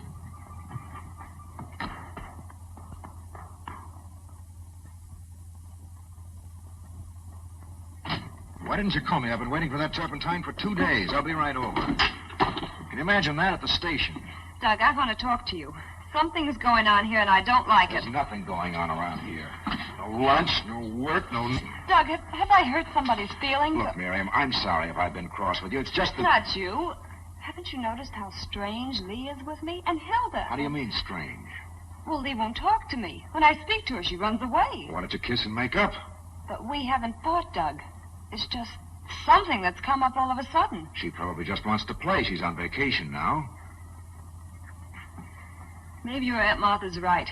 [SPEAKER 3] Why didn't you call me? I've been waiting for that turpentine for 2 days. I'll be right over. Can you imagine that at the station?
[SPEAKER 8] Doug, I want to talk to you. Something's going on here, and I don't like
[SPEAKER 3] There's
[SPEAKER 8] it.
[SPEAKER 3] nothing going on around here. No lunch, no work, no...
[SPEAKER 8] Doug, have I hurt somebody's feelings?
[SPEAKER 3] Look, Miriam, I'm sorry if I've been cross with you. It's just that...
[SPEAKER 8] Not you. Haven't you noticed how strange Lee is with me? And Hilda.
[SPEAKER 3] How do you mean, strange?
[SPEAKER 8] Well, Lee won't talk to me. When I speak to her, she runs away.
[SPEAKER 3] Why don't you kiss and make up?
[SPEAKER 8] But we haven't fought, Doug. It's just something that's come up all of a sudden.
[SPEAKER 3] She probably just wants to play. She's on vacation now.
[SPEAKER 8] Maybe your Aunt Martha's right.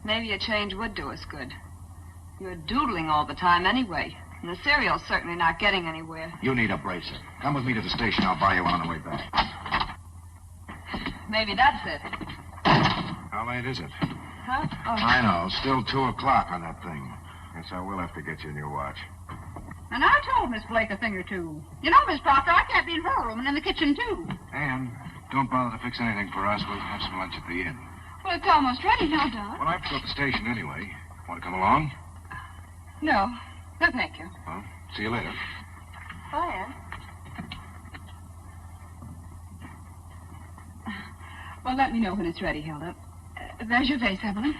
[SPEAKER 8] Maybe a change would do us good. You're doodling all the time anyway. And the cereal's certainly not getting anywhere.
[SPEAKER 3] You need a bracer. Come with me to the station. I'll buy you one on the way back.
[SPEAKER 8] Maybe that's it.
[SPEAKER 3] How late is it?
[SPEAKER 8] Huh? Oh.
[SPEAKER 3] I know. Still 2 o'clock on that thing. Guess I will have to get you a new watch.
[SPEAKER 4] And I told Miss Blake a thing or two. You know, Miss Proctor, I can't be in her room and in the kitchen, too.
[SPEAKER 3] Anne, don't bother to fix anything for us. We'll have some lunch at the inn.
[SPEAKER 8] Well, it's almost ready now, Doug.
[SPEAKER 3] Well, I have to go to the station anyway. Want to come along?
[SPEAKER 8] No. No, thank you.
[SPEAKER 3] Well, see you later.
[SPEAKER 8] Bye, Anne.
[SPEAKER 4] Well, let me know when it's ready, Hilda. There's your vase, Evelyn.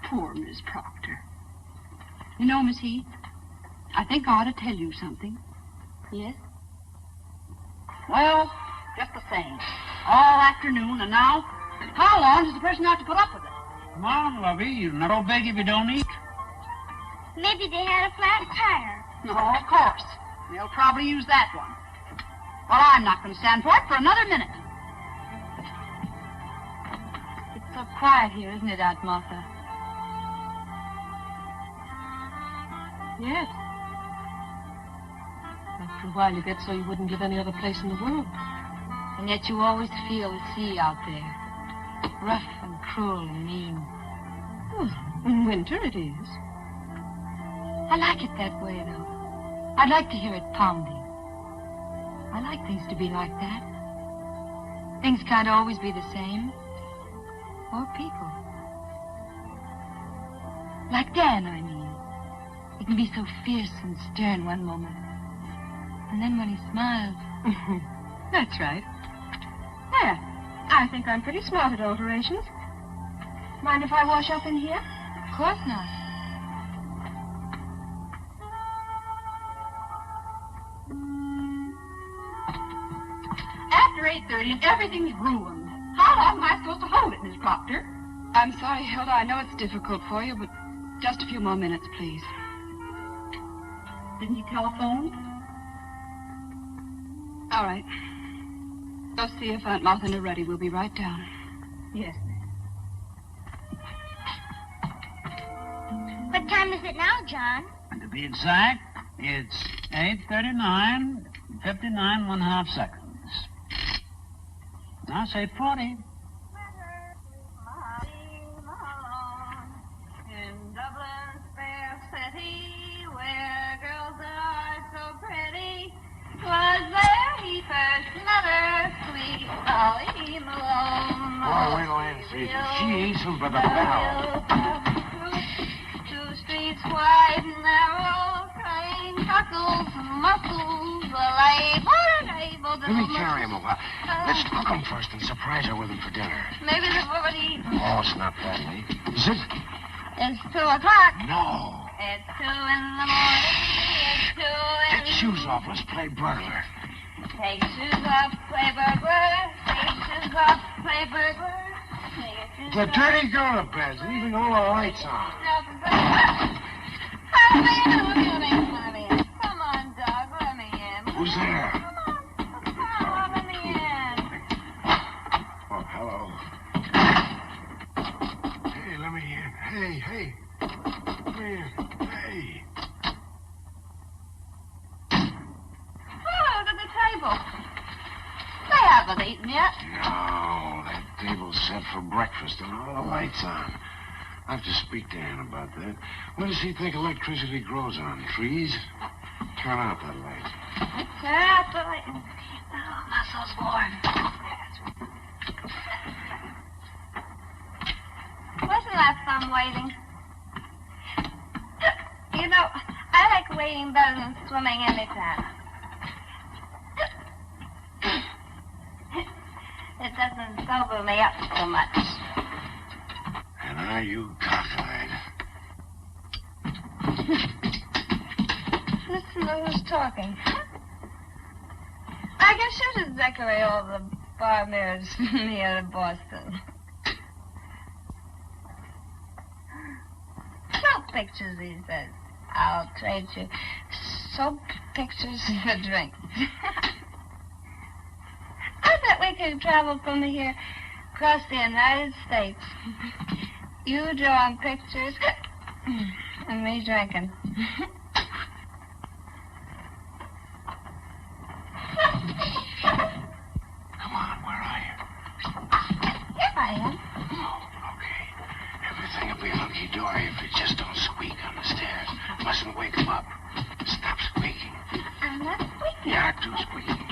[SPEAKER 4] Poor Miss Proctor. You know, Miss Heath, I think I ought to tell you something.
[SPEAKER 8] Yes?
[SPEAKER 4] Well, just the same. All afternoon, and now, how long does the person have to put up with it?
[SPEAKER 7] Come on, lovey. You're not all big if you don't eat.
[SPEAKER 1] Maybe they had a flat tire.
[SPEAKER 4] No, of course. They'll probably use that one. Well, I'm not going to stand for it for another minute.
[SPEAKER 8] It's so quiet here, isn't it, Aunt Martha?
[SPEAKER 2] Yes. After a while, you get so you wouldn't give any other place in the world.
[SPEAKER 8] And yet you always feel the sea out there. Rough and cruel and mean.
[SPEAKER 2] Well, in winter it is.
[SPEAKER 8] I like it that way, though. I'd like to hear it pounding. I like things to be like that. Things can't always be the same. Or people. Like Dan, I mean. He can be so fierce and stern one moment. And then when he smiles...
[SPEAKER 2] That's right.
[SPEAKER 8] There. I think I'm pretty smart at alterations. Mind if I wash up in here? Of course not.
[SPEAKER 4] After 8:30 and everything's ruined. How long am I supposed to hold it, Miss Proctor?
[SPEAKER 2] I'm sorry, Hilda. I know it's difficult for you, but just a few more minutes, please.
[SPEAKER 4] Didn't he telephone?
[SPEAKER 2] All right. Go see if Aunt Martha are ready. We'll be right down.
[SPEAKER 4] Yes.
[SPEAKER 1] What time is it now, John?
[SPEAKER 7] And to be exact, it's 8:39, 59 1/2 seconds. Now say 40.
[SPEAKER 8] In Dublin's fair city, where girls are so pretty, was there he first met her, sweet Molly Malone.
[SPEAKER 3] wait till Ann sees him. She eats him by the barrel.
[SPEAKER 1] Two streets wide and narrow, crying cockles, mussels,
[SPEAKER 3] Let me carry him a while. Let's cook him first and surprise her with him for dinner.
[SPEAKER 1] Maybe they've already eaten.
[SPEAKER 3] Oh, it's not that late. Is it?
[SPEAKER 1] It's 2 o'clock.
[SPEAKER 3] No.
[SPEAKER 1] It's 2 in the morning. It's 2 in...
[SPEAKER 3] Get shoes off. Let's play burglar.
[SPEAKER 1] Take shoes off, play burglar. Take shoes off, play burglar.
[SPEAKER 3] The dirty girl of beds, leaving all the lights on.
[SPEAKER 1] Come on, dog, let me in.
[SPEAKER 3] Who's there?
[SPEAKER 1] Come on, let me in.
[SPEAKER 3] Oh, hello. Hey, let me in. Hey. Come in. Hey.
[SPEAKER 1] Oh, look at the table. They haven't eaten yet.
[SPEAKER 3] No, that table's set for breakfast and all the lights on. I have to speak to Ann about that. What does he think electricity grows on? Trees? Turn out that light.
[SPEAKER 1] Turn out the light. Oh, muscles warm. Wasn't that fun waiting? You know, I like waiting better than swimming anytime. It doesn't sober me up so much.
[SPEAKER 3] And are you cockeyed?
[SPEAKER 1] Listen to who's talking. I guess you should decorate all the bar mirrors here in Boston. Soap pictures, he says. I'll trade you soap pictures for drinks. I bet we could travel from here across the United States. You drawing pictures and me drinking.
[SPEAKER 3] Come on, where are you?
[SPEAKER 1] Here I am.
[SPEAKER 3] Oh, okay. Everything will be hunky-dory if you just don't squeak on the stairs. Mustn't wake him up. Stop squeaking.
[SPEAKER 1] I'm not squeaking.
[SPEAKER 3] You're too squeaking.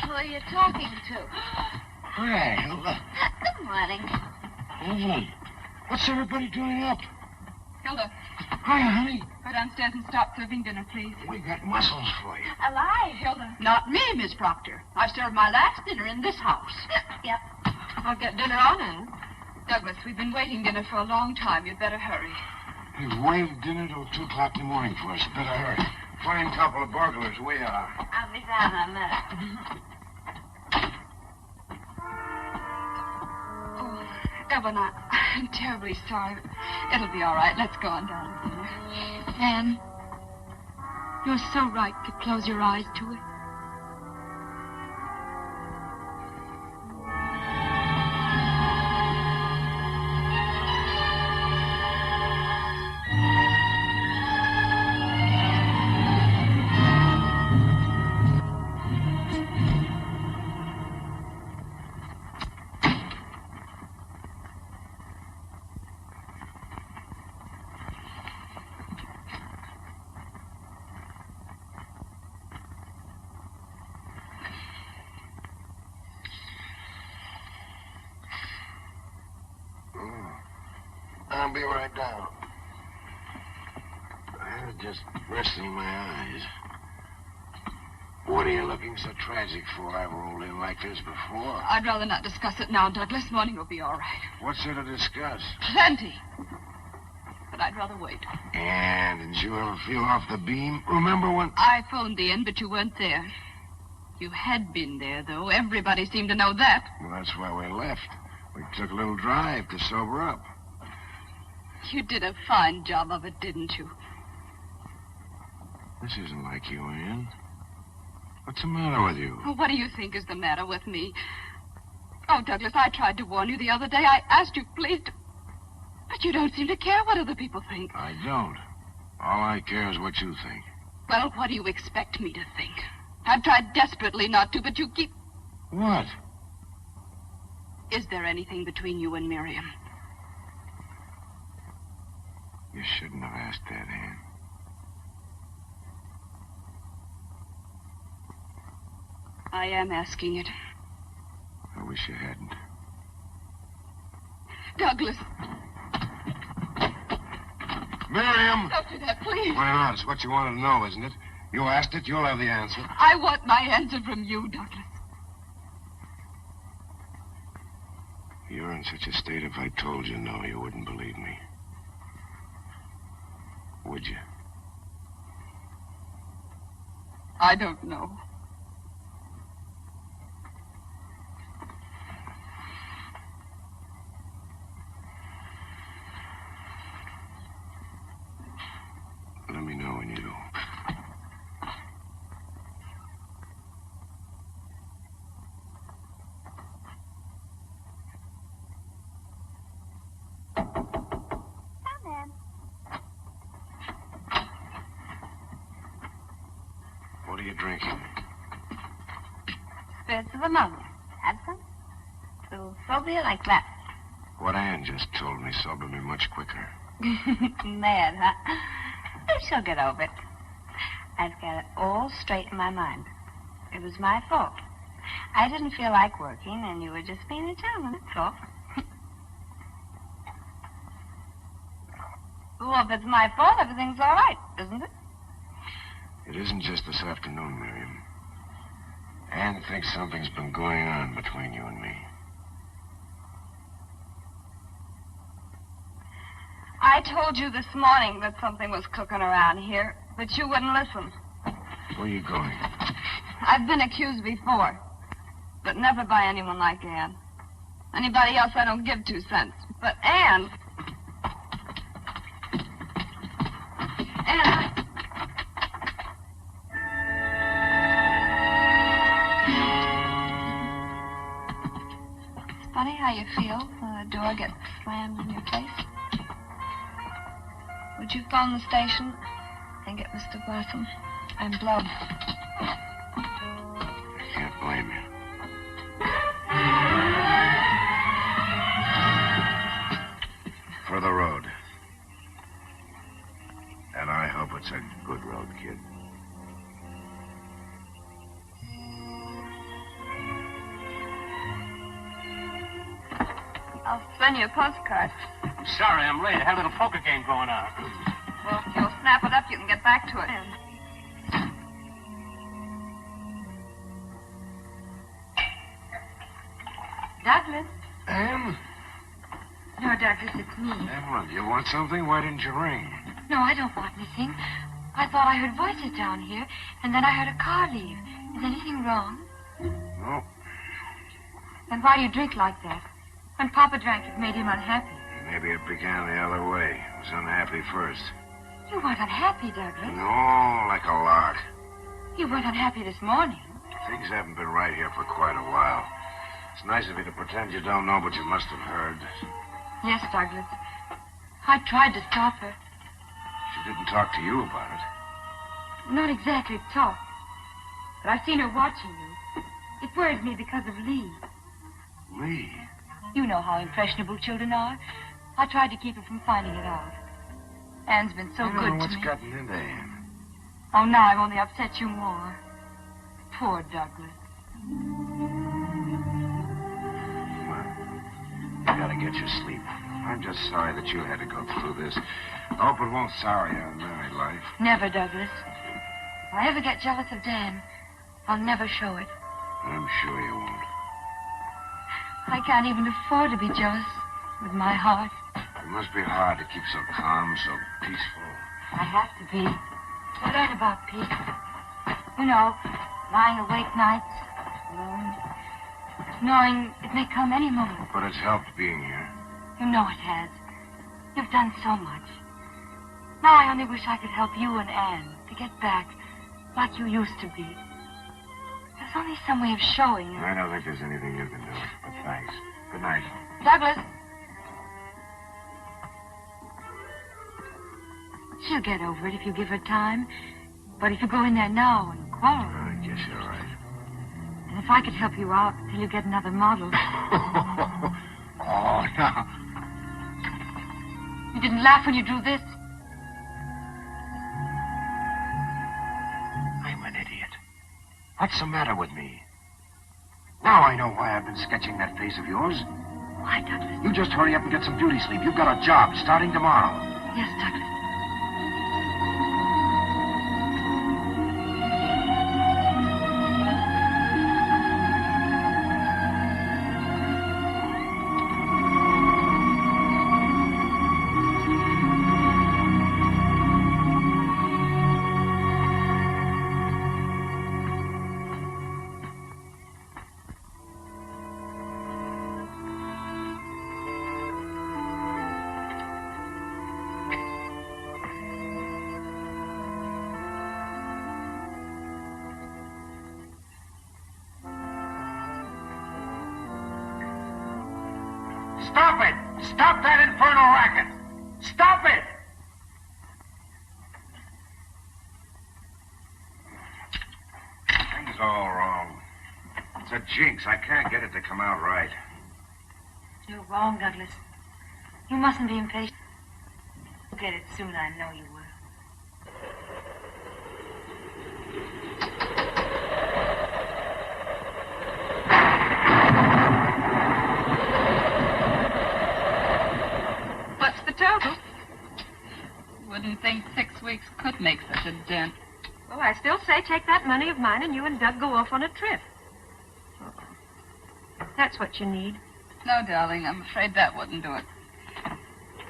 [SPEAKER 1] Who are you talking to?
[SPEAKER 3] Hey, Hilda.
[SPEAKER 1] Good morning.
[SPEAKER 3] What's everybody doing up?
[SPEAKER 4] Hilda,
[SPEAKER 3] Hiya, honey.
[SPEAKER 4] go downstairs and start serving dinner, please.
[SPEAKER 3] We got mussels for you.
[SPEAKER 1] Alive.
[SPEAKER 4] Hilda. Not me, Miss Proctor. I served my last dinner in this house.
[SPEAKER 1] Yep.
[SPEAKER 4] I'll get dinner on in. Douglas, we've been waiting dinner for a long time. You'd better hurry.
[SPEAKER 3] We've waited dinner till 2 o'clock in the morning for us. Better hurry. Fine couple of burglars we are.
[SPEAKER 1] I'll be down in a minute.
[SPEAKER 4] Oh, Evan, I'm terribly sorry. It'll be all right. Let's go on down to dinner.
[SPEAKER 2] Anne, you're so right to close your eyes to it.
[SPEAKER 3] I'll be right down. I was just resting my eyes. What are you looking so tragic for? I've rolled in like this before.
[SPEAKER 4] I'd rather not discuss it now, Douglas. Morning will be all right.
[SPEAKER 3] What's there to discuss?
[SPEAKER 4] Plenty. But I'd rather wait.
[SPEAKER 3] And didn't you ever feel off the beam? Remember when...
[SPEAKER 4] I phoned the inn, but you weren't there. You had been there, though. Everybody seemed to know that.
[SPEAKER 3] Well, that's why we left. We took a little drive to sober up.
[SPEAKER 4] You did a fine job of it, didn't you?
[SPEAKER 3] This isn't like you, Ann. What's the matter with you?
[SPEAKER 4] Oh, what do you think is the matter with me? Oh, Douglas, I tried to warn you the other day. I asked you, please, but you don't seem to care what other people think.
[SPEAKER 3] I don't. All I care is what you think.
[SPEAKER 4] Well, what do you expect me to think? I've tried desperately not to, but you keep...
[SPEAKER 3] What?
[SPEAKER 4] Is there anything between you and Miriam?
[SPEAKER 3] You shouldn't have asked that, Ann.
[SPEAKER 8] I am asking it.
[SPEAKER 3] I wish you hadn't.
[SPEAKER 8] Douglas.
[SPEAKER 3] Miriam!
[SPEAKER 8] Don't do that, please.
[SPEAKER 3] Why not? It's what you wanted to know, isn't it? You asked it, you'll have the answer.
[SPEAKER 8] I want my answer from you, Douglas.
[SPEAKER 3] You're in such a state, if I told you no, you wouldn't believe me. Would you?
[SPEAKER 8] I don't know.
[SPEAKER 3] Let me know when you do. What are you drinking?
[SPEAKER 1] Spirits of ammonia. Have some? It'll sober you like that.
[SPEAKER 3] What Ann just told me sobered me much quicker.
[SPEAKER 1] Mad, huh? She'll get over it. I've got it all straight in my mind. It was my fault. I didn't feel like working, and you were just being a gentleman, that's all. Well, if it's my fault, everything's all right, isn't it?
[SPEAKER 3] It isn't just this afternoon, Miriam. Ann thinks something's been going on between you and me.
[SPEAKER 8] I told you this morning that something was cooking around here, but you wouldn't listen.
[SPEAKER 3] Where are you going?
[SPEAKER 8] I've been accused before, but never by anyone like Ann. Anybody else, I don't give 2 cents. But Ann... It's funny how you feel when the door gets slammed in your face. Would you phone the station and get Mr. Blossom? I'm blown.
[SPEAKER 3] I can't blame you. For the road. And I hope it's a good road, kid.
[SPEAKER 8] I'll send you a postcard.
[SPEAKER 7] I'm sorry I'm late. I had a little poker game going on.
[SPEAKER 8] Well, if you'll snap it up, you can get back to it.
[SPEAKER 9] Douglas?
[SPEAKER 3] Ann?
[SPEAKER 9] No, Douglas, it's me.
[SPEAKER 3] Evelyn, you want something? Why didn't you ring?
[SPEAKER 9] No, I don't want anything. I thought I heard voices down here, and then I heard a car leave. Is anything wrong?
[SPEAKER 3] No.
[SPEAKER 9] Then why do you drink like that? When Papa drank, it made him unhappy.
[SPEAKER 3] Maybe it began the other way. It was unhappy first.
[SPEAKER 9] You weren't unhappy, Douglas.
[SPEAKER 3] No, like a lark.
[SPEAKER 9] You weren't unhappy this morning.
[SPEAKER 3] Things haven't been right here for quite a while. It's nice of you to pretend you don't know, but you must have heard.
[SPEAKER 9] Yes, Douglas. I tried to stop her.
[SPEAKER 3] She didn't talk to you about it.
[SPEAKER 9] Not exactly talk. But I've seen her watching you. It worries me because of Lee.
[SPEAKER 3] Lee?
[SPEAKER 9] You know how impressionable children are. I tried to keep her from finding it out. Anne's been so
[SPEAKER 3] I don't
[SPEAKER 9] good
[SPEAKER 3] know
[SPEAKER 9] to
[SPEAKER 3] what's
[SPEAKER 9] me.
[SPEAKER 3] gotten into Ann.
[SPEAKER 9] Oh, now I've only upset you more. Poor Douglas.
[SPEAKER 3] You gotta get your sleep. I'm just sorry that you had to go through this. I hope it won't sour you in married life.
[SPEAKER 9] Never, Douglas. If I ever get jealous of Dan, I'll never show it.
[SPEAKER 3] I'm sure you won't.
[SPEAKER 9] I can't even afford to be jealous with my heart.
[SPEAKER 3] It must be hard to keep so calm, so peaceful.
[SPEAKER 9] I have to be. I learn about peace. You know, lying awake nights, alone, knowing it may come any moment.
[SPEAKER 3] But it's helped being here.
[SPEAKER 9] You know it has. You've done so much. Now I only wish I could help you and Anne to get back like you used to be. There's only some way of showing it.
[SPEAKER 3] I don't think there's anything you can do, but thanks. Good night.
[SPEAKER 9] Douglas. She'll get over it if you give her time. But if you go in there now and quarrel...
[SPEAKER 3] I guess you're right.
[SPEAKER 9] And if I could help you out till you get another model...
[SPEAKER 3] Oh, no.
[SPEAKER 9] You didn't laugh when you drew this?
[SPEAKER 3] I'm an idiot. What's the matter with me? Now I know why I've been sketching that face of yours.
[SPEAKER 9] Why, Douglas?
[SPEAKER 3] You just hurry up and get some beauty sleep. You've got a job starting tomorrow.
[SPEAKER 9] Yes, Douglas.
[SPEAKER 3] Stop it! Stop that infernal racket! Stop it! Things all wrong. It's a jinx. I can't get it to come out right.
[SPEAKER 9] You're wrong, Douglas. You mustn't be impatient. You'll get it soon, I know you will.
[SPEAKER 4] What's the total? Wouldn't think 6 weeks could make such a dent.
[SPEAKER 1] Well, I still say take that money of mine and you and Doug go off on a trip. That's what you need.
[SPEAKER 4] No, darling, I'm afraid that wouldn't do it.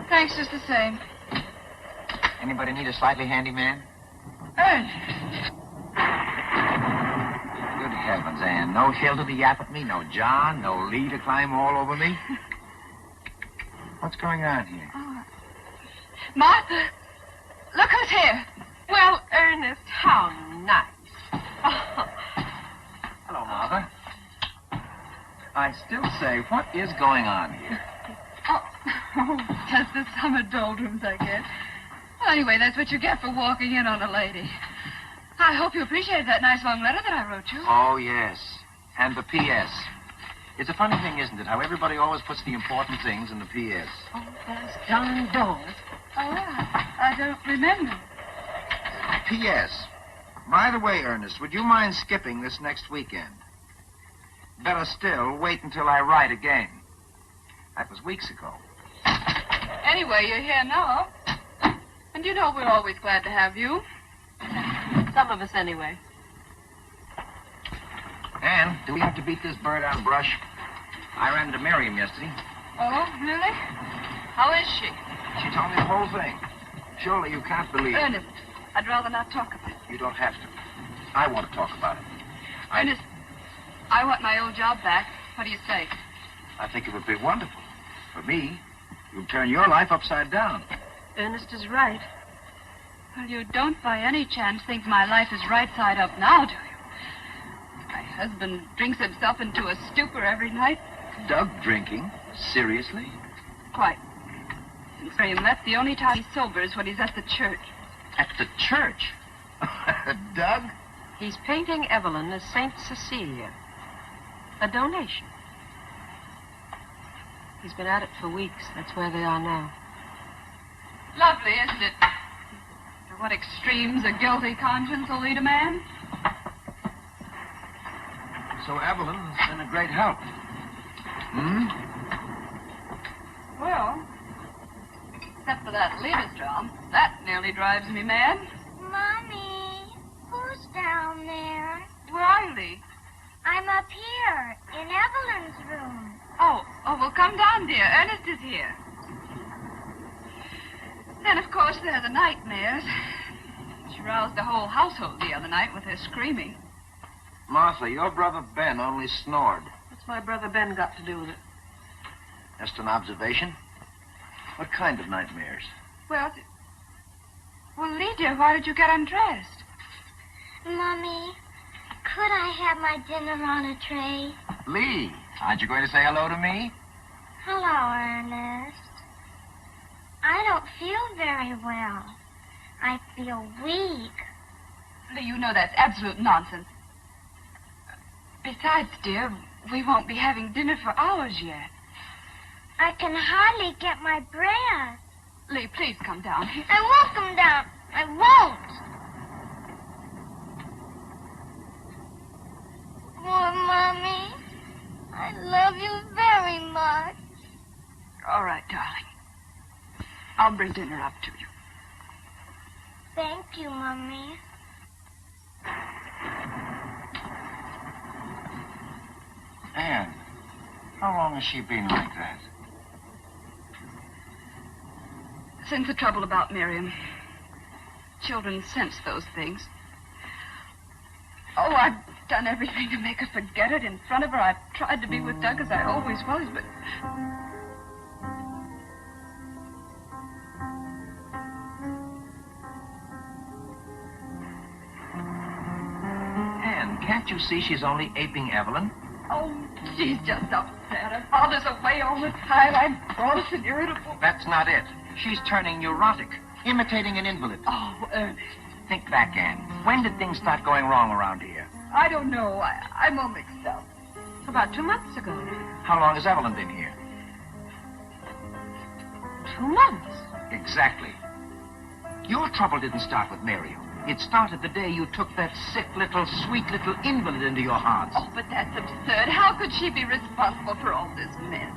[SPEAKER 4] Thanks just the same.
[SPEAKER 5] Anybody need a slightly handy man?
[SPEAKER 4] Ernest.
[SPEAKER 5] Good heavens, Anne. No Hilda to yap at me, no John, no Lee to climb all over me. What's going on here?
[SPEAKER 4] Oh. Martha, look who's here.
[SPEAKER 1] Well, Ernest, how nice.
[SPEAKER 5] Hello, Martha. I still say, what is going on here?
[SPEAKER 4] Oh, just the summer doldrums, I guess. Well, anyway, that's what you get for walking in on a lady. I hope you appreciate that nice long letter that I wrote you.
[SPEAKER 5] Oh, yes. And the P.S. It's a funny thing, isn't it, how everybody always puts the important things in the P.S.
[SPEAKER 1] Oh, that's John Dawes.
[SPEAKER 4] Oh, I don't remember.
[SPEAKER 5] P.S. By the way, Ernest, would you mind skipping this next weekend? Better still, wait until I write again. That was weeks ago.
[SPEAKER 4] Anyway, you're here now. And you know we're always glad to have you.
[SPEAKER 1] Some of us, anyway.
[SPEAKER 5] Anne, do we have to beat this bird on brush? I ran into Miriam yesterday.
[SPEAKER 4] Oh, really? How is she?
[SPEAKER 5] She told me the whole thing. Surely you can't believe it.
[SPEAKER 4] Ernest, I'd rather not talk about it.
[SPEAKER 5] You don't have to. I want to talk about it.
[SPEAKER 4] Ernest, I want my old job back. What do you say?
[SPEAKER 5] I think it would be wonderful. For me, you'd turn your life upside down.
[SPEAKER 1] Ernest is right.
[SPEAKER 4] Well, you don't by any chance think my life is right side up now, do you? My husband drinks himself into a stupor every night.
[SPEAKER 5] Doug drinking? Seriously?
[SPEAKER 4] Quite. Since Miriam left, the only time he sobers when he's at the church.
[SPEAKER 5] At the church? Doug?
[SPEAKER 1] He's painting Evelyn as Saint Cecilia. A donation. He's been at it for weeks. That's where they are now.
[SPEAKER 4] Lovely, isn't it? To what extremes a guilty conscience will lead a man?
[SPEAKER 5] So Evelyn's been a great help. Hmm?
[SPEAKER 4] Well, except for that latest job, that nearly drives me mad.
[SPEAKER 11] Mommy, who's down there?
[SPEAKER 4] Where are you, Lee?
[SPEAKER 11] I'm up here, in Evelyn's room.
[SPEAKER 4] Oh, well, come down, dear. Ernest is here. Then, of course, there are the nightmares. She roused the whole household the other night with her screaming.
[SPEAKER 5] Martha, your brother Ben only snored.
[SPEAKER 1] What's my brother Ben got to do with it?
[SPEAKER 5] Just an observation. What kind of nightmares?
[SPEAKER 4] Well, Lee, dear, why did you get undressed?
[SPEAKER 11] Mommy, could I have my dinner on a tray?
[SPEAKER 5] Lee, aren't you going to say hello to me?
[SPEAKER 11] Hello, Ernest. I don't feel very well. I feel weak.
[SPEAKER 4] Lee, you know that's absolute nonsense. Besides, dear, we won't be having dinner for hours yet.
[SPEAKER 11] I can hardly get my breath.
[SPEAKER 4] Lee, please come down.
[SPEAKER 11] I won't come down. I won't. Oh, Mommy.
[SPEAKER 8] All right, darling. I'll bring dinner up to you.
[SPEAKER 11] Thank you, Mummy.
[SPEAKER 5] Anne, how long has she been like that?
[SPEAKER 8] Since the trouble about Miriam. Children sense those things. Oh, I've done everything to make her forget it in front of her. I've tried to be with Doug as I always was, but...
[SPEAKER 5] Anne, can't you see she's only aping Evelyn?
[SPEAKER 8] Oh, she's just upset. Her father's away all the time. I'm cross and irritable.
[SPEAKER 5] That's not it. She's turning neurotic, imitating an invalid.
[SPEAKER 8] Oh, Ernest.
[SPEAKER 5] Think back, Anne. When did things start going wrong around here?
[SPEAKER 8] I don't know. I'm all mixed up.
[SPEAKER 1] About 2 months ago.
[SPEAKER 5] How long has Evelyn been here?
[SPEAKER 1] 2 months?
[SPEAKER 5] Exactly. Your trouble didn't start with Miriam. It started the day you took that sick little, sweet little invalid into your hearts.
[SPEAKER 8] Oh, but that's absurd. How could she be responsible for all this mess?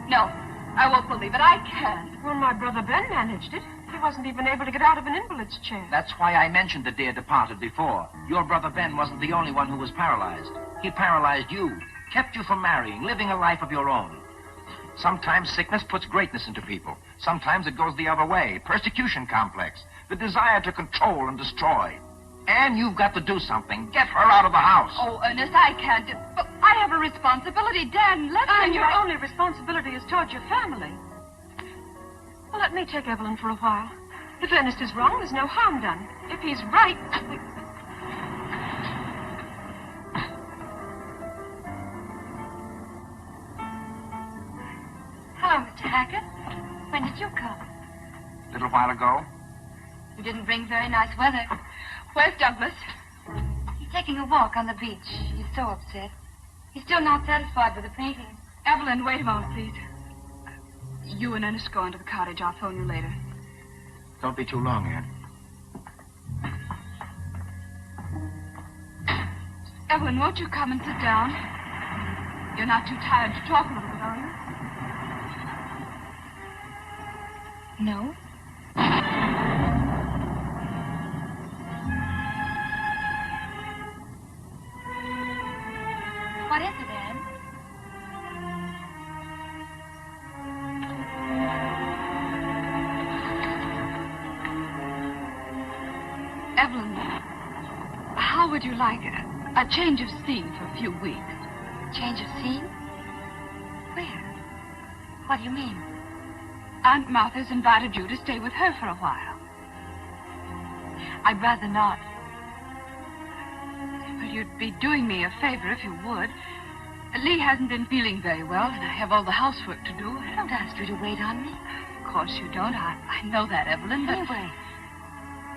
[SPEAKER 8] No, I won't believe it. I can't.
[SPEAKER 1] Well, my brother Ben managed it. He wasn't even able to get out of an invalid's chair.
[SPEAKER 5] That's why I mentioned the dear departed before. Your brother Ben wasn't the only one who was paralyzed. He paralyzed you, kept you from marrying, living a life of your own. Sometimes sickness puts greatness into people. Sometimes it goes the other way. Persecution complex. The desire to control and destroy. And you've got to do something. Get her out of the house.
[SPEAKER 8] Oh, Ernest, I can't. But I have a responsibility. Dan, let me...
[SPEAKER 1] And your only responsibility is towards your family. Well, let me take Evelyn for a while. If Ernest is wrong, there's no harm done. If he's right...
[SPEAKER 9] Hello, Mr. Hackett. When did you come?
[SPEAKER 5] A little while ago.
[SPEAKER 9] You didn't bring very nice weather.
[SPEAKER 8] Where's Douglas?
[SPEAKER 9] He's taking a walk on the beach. He's so upset. He's still not satisfied with the painting.
[SPEAKER 8] Evelyn, wait a moment, please. You and Ernest go into the cottage. I'll phone you later.
[SPEAKER 5] Don't be too long, Anne.
[SPEAKER 8] Evelyn, won't you come and sit down? You're not too tired to talk a little bit, are you?
[SPEAKER 9] No. What is it, Anne?
[SPEAKER 8] Evelyn, how would you like a change of scene for a few weeks?
[SPEAKER 9] Change of scene? Where? What do you mean?
[SPEAKER 8] Aunt Martha's invited you to stay with her for a while.
[SPEAKER 9] I'd rather not.
[SPEAKER 8] Well, you'd be doing me a favor if you would. Lee hasn't been feeling very well, and I have all the housework to do.
[SPEAKER 9] I don't ask you to wait on me.
[SPEAKER 8] Of course you don't. I know that, Evelyn, but...
[SPEAKER 9] Anyway,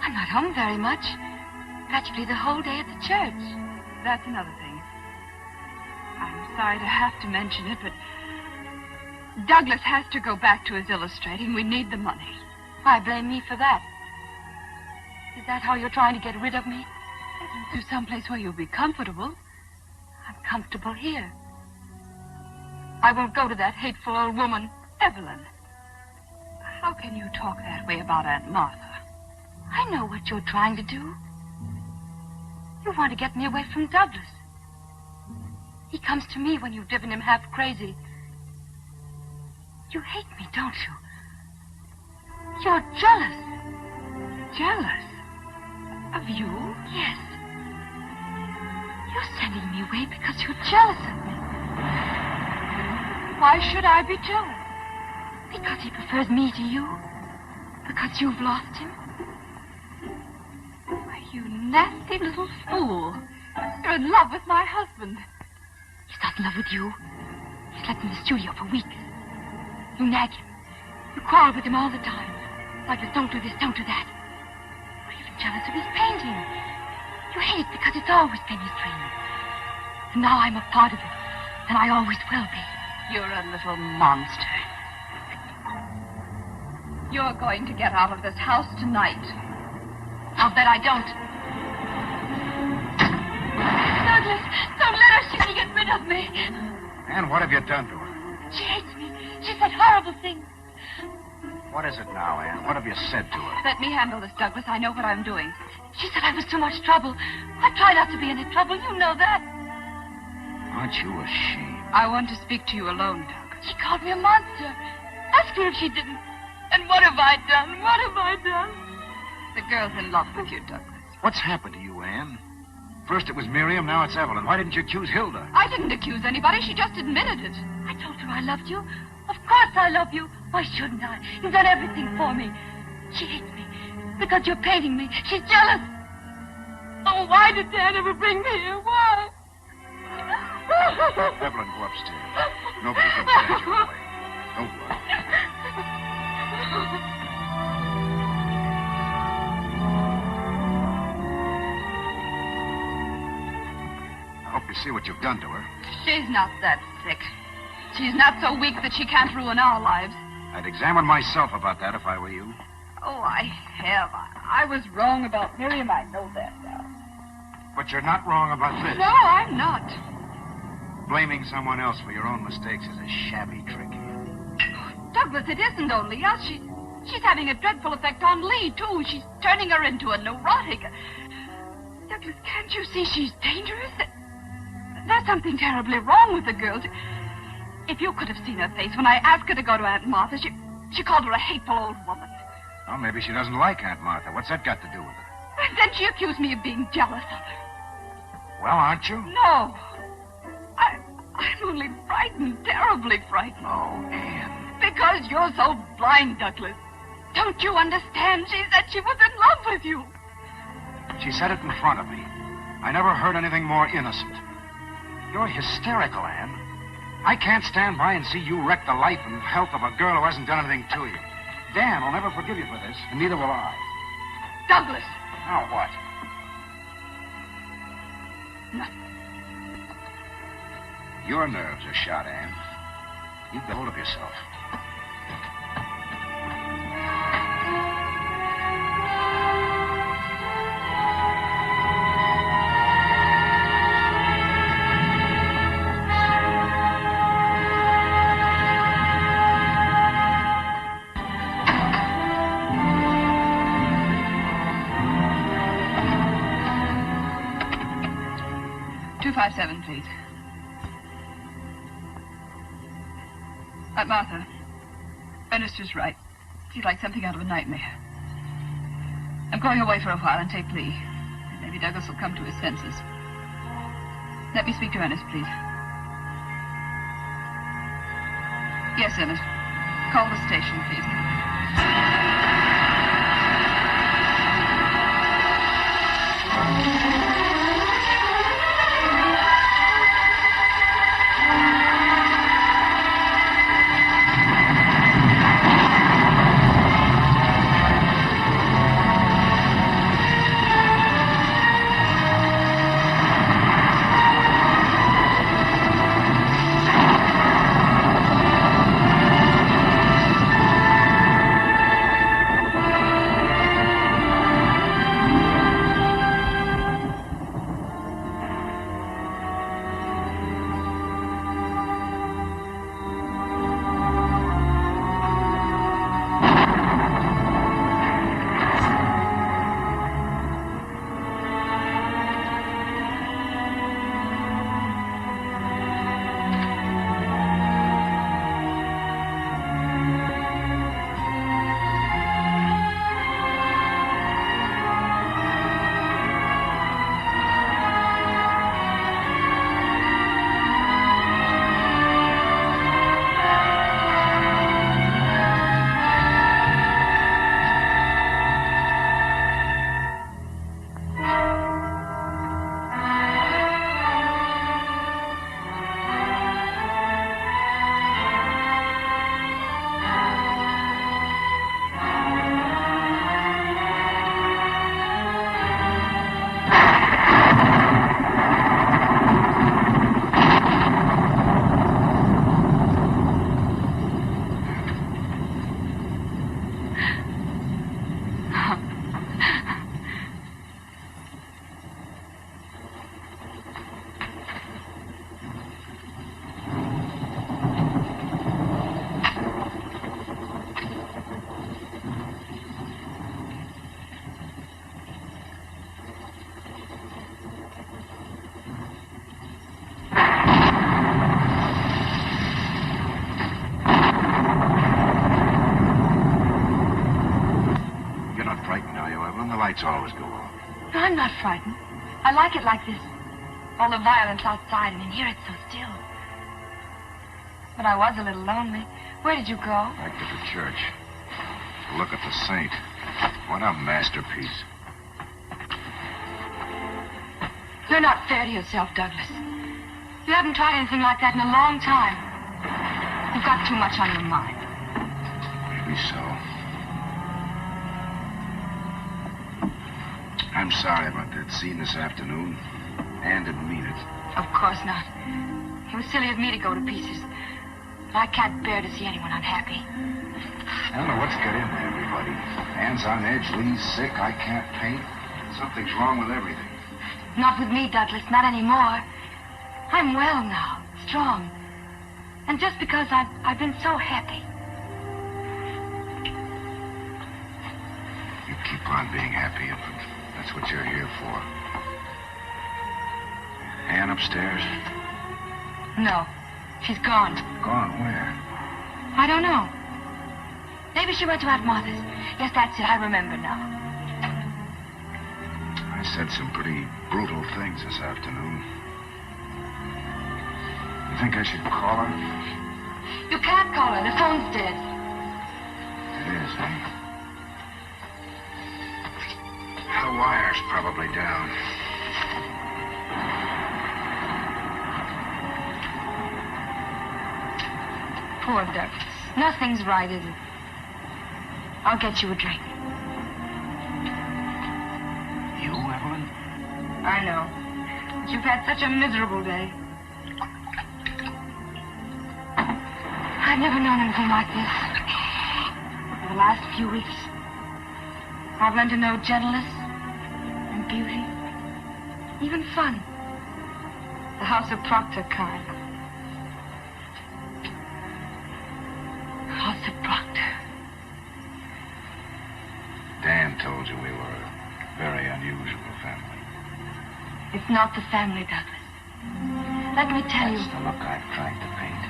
[SPEAKER 9] I'm not home very much. Practically the whole day at the church.
[SPEAKER 8] That's another thing. I'm sorry to have to mention it, but Douglas has to go back to his illustrating. We need the money.
[SPEAKER 9] Why blame me for that? Is that how you're trying to get rid of me?
[SPEAKER 8] To someplace where you'll be comfortable.
[SPEAKER 9] I'm comfortable here.
[SPEAKER 8] I won't go to that hateful old woman, Evelyn. How can you talk that way about Aunt Martha?
[SPEAKER 9] I know what you're trying to do. You want to get me away from Douglas. He comes to me when you've driven him half crazy. You hate me, don't you? You're jealous.
[SPEAKER 8] Jealous? Of you?
[SPEAKER 9] Yes. You're sending me away because you're jealous of me.
[SPEAKER 8] Why should I be jealous?
[SPEAKER 9] Because he prefers me to you. Because you've lost him.
[SPEAKER 8] Why, you nasty little fool. You're in love with my husband.
[SPEAKER 9] He's not in love with you. He's slept in the studio for weeks. You nag him. You quarrel with him all the time. Like, don't do this, don't do that. You're even jealous of his painting. You hate it because it's always been his dream. And now I'm a part of it. And I always will be.
[SPEAKER 8] You're a little monster. You're going to get out of this house tonight. I'll bet I don't.
[SPEAKER 9] Douglas, don't let her. She can get rid of me.
[SPEAKER 3] And what have you done to her?
[SPEAKER 1] She hates me. She said horrible things.
[SPEAKER 5] What is it now, Anne? What have you said to her?
[SPEAKER 8] Let me handle this, Douglas. I know what I'm doing.
[SPEAKER 1] She said I was too much trouble. I try not to be any trouble. You know that.
[SPEAKER 5] Aren't you ashamed?
[SPEAKER 8] I want to speak to you alone, Doug.
[SPEAKER 1] She called me a monster. Ask her if she didn't. And what have I done? What have I done?
[SPEAKER 8] The girl's in love with you, Douglas.
[SPEAKER 5] What's happened to you, Anne? First it was Miriam, now it's Evelyn. Why didn't you accuse Hilda?
[SPEAKER 8] I didn't accuse anybody. She just admitted it.
[SPEAKER 1] I told her I loved you. Of course I love you. Why shouldn't I? You've done everything for me. She hates me because you're painting me. She's jealous. Oh, why did Dad ever bring me here? Why?
[SPEAKER 5] Evelyn, go upstairs. Nobody can stand your way. Don't worry. I hope you see what you've done to her.
[SPEAKER 8] She's not that sick. She's not so weak that she can't ruin our lives.
[SPEAKER 5] I'd examine myself about that if I were you.
[SPEAKER 8] Oh, I have. I was wrong about Miriam. I know that now.
[SPEAKER 5] But you're not wrong about this.
[SPEAKER 8] No, I'm not.
[SPEAKER 5] Blaming someone else for your own mistakes is a shabby trick.
[SPEAKER 8] Douglas, it isn't only us. She's having a dreadful effect on Lee, too. She's turning her into a neurotic. Douglas, can't you see she's dangerous? There's something terribly wrong with the girl. If you could have seen her face when I asked her to go to Aunt Martha, she called her a hateful old woman.
[SPEAKER 5] Well, maybe she doesn't like Aunt Martha. What's that got to do with it?
[SPEAKER 8] And then she accused me of being jealous of her.
[SPEAKER 5] Well, aren't you?
[SPEAKER 8] No. I'm only frightened, terribly frightened.
[SPEAKER 5] Oh, Anne.
[SPEAKER 8] Because you're so blind, Douglas. Don't you understand? She said she was in love with you.
[SPEAKER 5] She said it in front of me. I never heard anything more innocent. You're hysterical, Anne. I can't stand by and see you wreck the life and health of a girl who hasn't done anything to you. Dan will never forgive you for this, and neither will I.
[SPEAKER 8] Douglas.
[SPEAKER 5] Now what?
[SPEAKER 8] Nothing.
[SPEAKER 5] Your nerves are shot, Anne. You get hold of yourself.
[SPEAKER 8] $257, please. Martha, Ernest is right. She's like something out of a nightmare. I'm going away for a while and take Lee. Maybe Douglas will come to his senses. Let me speak to Ernest, please. Yes, Ernest. Call the station, please.
[SPEAKER 3] lights always go off?
[SPEAKER 9] No, I'm not frightened. I like it like this. All the violence outside, and in here it's so still. But I was a little lonely. Where did you go?
[SPEAKER 3] Back to the church. Look at the saint. What a masterpiece.
[SPEAKER 9] You're not fair to yourself, Douglas. You haven't tried anything like that in a long time. You've got too much on your mind.
[SPEAKER 3] Maybe so. I'm sorry about that scene this afternoon. Anne didn't mean it.
[SPEAKER 9] Of course not. It was silly of me to go to pieces. But I can't bear to see anyone unhappy.
[SPEAKER 3] I don't know what's got into everybody. Anne's on edge, Lee's sick, I can't paint. Something's wrong with everything.
[SPEAKER 9] Not with me, Douglas, not anymore. I'm well now, strong. And just because I've been so happy.
[SPEAKER 3] You keep on being happy, Infant. That's what you're here for. Anne upstairs?
[SPEAKER 9] No, she's gone.
[SPEAKER 3] Gone where?
[SPEAKER 9] I don't know. Maybe she went to Aunt Martha's. Yes, that's it, I remember now.
[SPEAKER 3] I said some pretty brutal things this afternoon. You think I should call her?
[SPEAKER 9] You can't call her, the phone's dead.
[SPEAKER 3] It is, eh? The wire's probably down.
[SPEAKER 9] Poor Douglas. Nothing's right, is it? I'll get you a drink.
[SPEAKER 3] You, Evelyn?
[SPEAKER 9] I know. But you've had such a miserable day. I've never known anything like this. For the last few weeks, I've learned to know gentleness and beauty, even fun. The House of Proctor kind. House of Proctor.
[SPEAKER 3] Dan told you we were a very unusual family.
[SPEAKER 9] It's not the family, Douglas. Let me tell you.
[SPEAKER 3] That's the look I've tried to paint.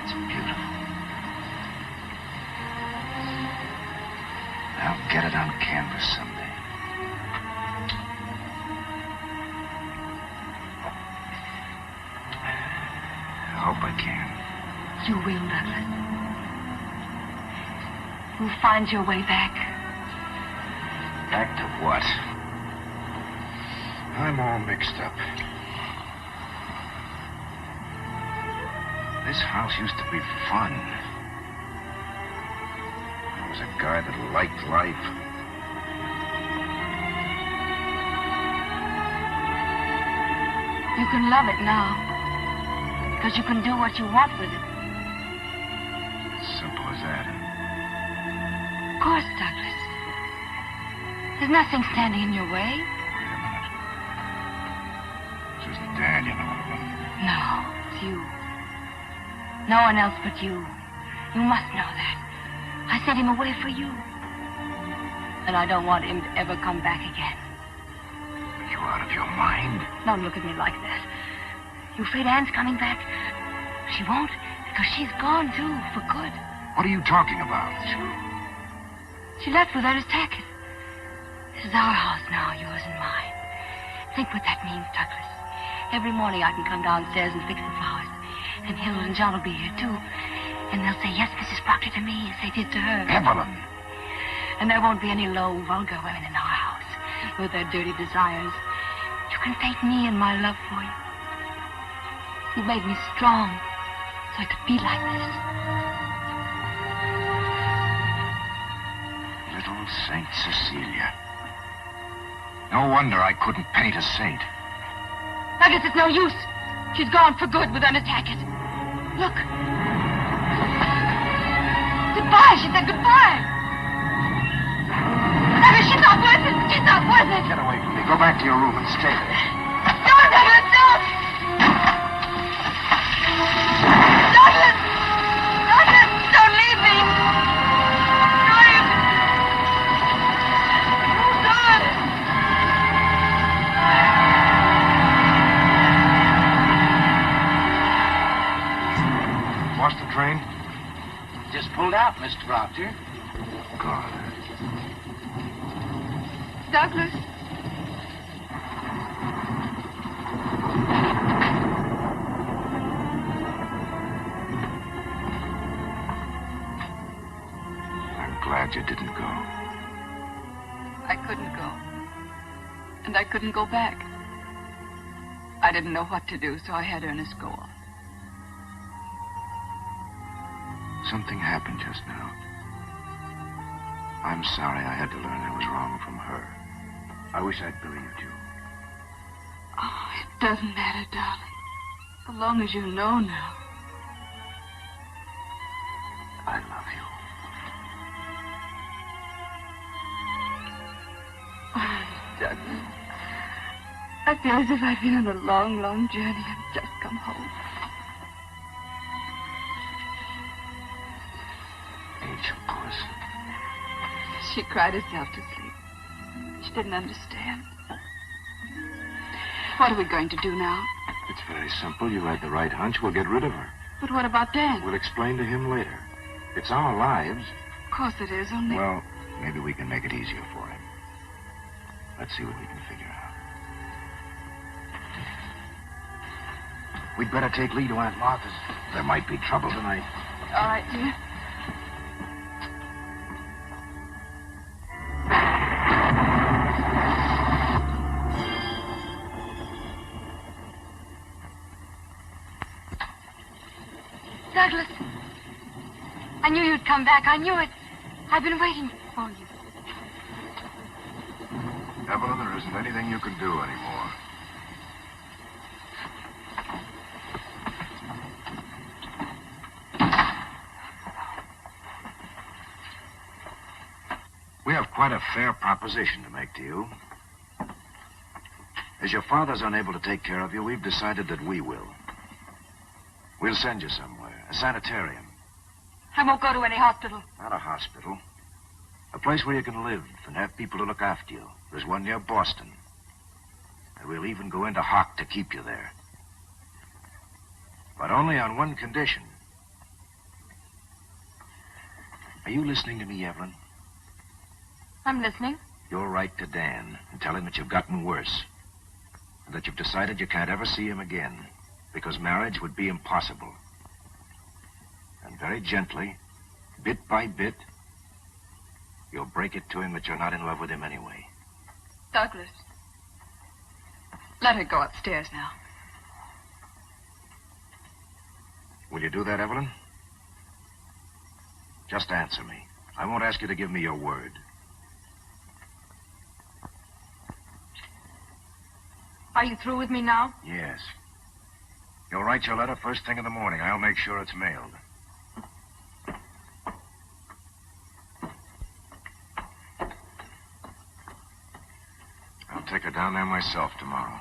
[SPEAKER 3] It's beautiful. I'll get it on canvas someday. I hope I can.
[SPEAKER 9] You will, Douglas. You'll find your way back.
[SPEAKER 3] Back to what? I'm all mixed up. This house used to be fun. I was a guy that liked life.
[SPEAKER 9] You can love it now. Because you can do what you want with it.
[SPEAKER 3] Simple as that.
[SPEAKER 9] Of course, Douglas. There's nothing standing in your way.
[SPEAKER 3] Wait a minute. This isn't Dan, you know, Evelyn.
[SPEAKER 9] No, it's you. No one else but you. You must know that. I sent him away for you. And I don't want him to ever come back again.
[SPEAKER 3] Are you out of your mind?
[SPEAKER 9] Don't look at me like that. You afraid Anne's coming back? She won't, because she's gone, too, for good.
[SPEAKER 3] What are you talking about?
[SPEAKER 9] True. She left with Ernest Hackett. This is our house now, yours and mine. Think what that means, Douglas. Every morning I can come downstairs and fix the flowers. And Hilda and John will be here, too. And they'll say, yes, Mrs. Proctor, to me, as they did to her.
[SPEAKER 3] Evelyn!
[SPEAKER 9] And there won't be any low, vulgar women in our house with their dirty desires. You can thank me and my love for you. You made me strong so I could be like this.
[SPEAKER 3] Little Saint Cecilia. No wonder I couldn't paint a saint.
[SPEAKER 9] Douglas, it's no use. She's gone for good with Ernest Hackett. Look. Goodbye. She said goodbye. Douglas, she's not worth it. She's not worth it.
[SPEAKER 3] Get away from me. Go back to your room and stay there.
[SPEAKER 9] Don't, Douglas, don't. Douglas! Douglas, don't leave me.
[SPEAKER 3] Lost the train?
[SPEAKER 5] Just pulled out, Mr. Proctor.
[SPEAKER 3] God.
[SPEAKER 2] Douglas.
[SPEAKER 3] I'm glad you didn't go.
[SPEAKER 2] I couldn't go. And I couldn't go back. I didn't know what to do, so I had Ernest go on.
[SPEAKER 3] Something happened just now. I'm sorry I had to learn I was wrong from her. I wish I'd believed you.
[SPEAKER 2] Oh, it doesn't matter, darling. So long as you know now.
[SPEAKER 3] I love you.
[SPEAKER 2] Oh, Douglas. I feel as if I've been on a long, long journey and just come home.
[SPEAKER 3] Angel puss.
[SPEAKER 2] She cried herself to sleep. She didn't understand. What are we going to do now?
[SPEAKER 3] It's very simple. You had the right hunch. We'll get rid of her.
[SPEAKER 2] But what about Dan?
[SPEAKER 3] We'll explain to him later. It's our lives.
[SPEAKER 2] Of course it is, only...
[SPEAKER 3] Well, maybe we can make it easier for him. Let's see what we can figure out. We'd better take Lee to Aunt Martha's. There might be trouble tonight.
[SPEAKER 2] All right, dear.
[SPEAKER 9] Douglas, I knew you'd come back. I knew it. I've been waiting for you.
[SPEAKER 3] Evelyn, there isn't anything you can do anymore. We have quite a fair proposition to make to you. As your father's unable to take care of you, we've decided that we will. We'll send you somewhere, a sanitarium.
[SPEAKER 9] I won't go to any hospital.
[SPEAKER 3] Not a hospital. A place where you can live and have people to look after you. There's one near Boston. And we'll even go into hock to keep you there. But only on one condition. Are you listening to me, Evelyn?
[SPEAKER 9] I'm listening.
[SPEAKER 3] You'll write to Dan and tell him that you've gotten worse. And that you've decided you can't ever see him again. Because marriage would be impossible. And very gently, bit by bit, you'll break it to him that you're not in love with him anyway.
[SPEAKER 2] Douglas, let her go upstairs now.
[SPEAKER 3] Will you do that, Evelyn? Just answer me. I won't ask you to give me your word.
[SPEAKER 9] Are you through with me now?
[SPEAKER 3] Yes. You'll write your letter first thing in the morning. I'll make sure it's mailed. I'll take her down there myself tomorrow.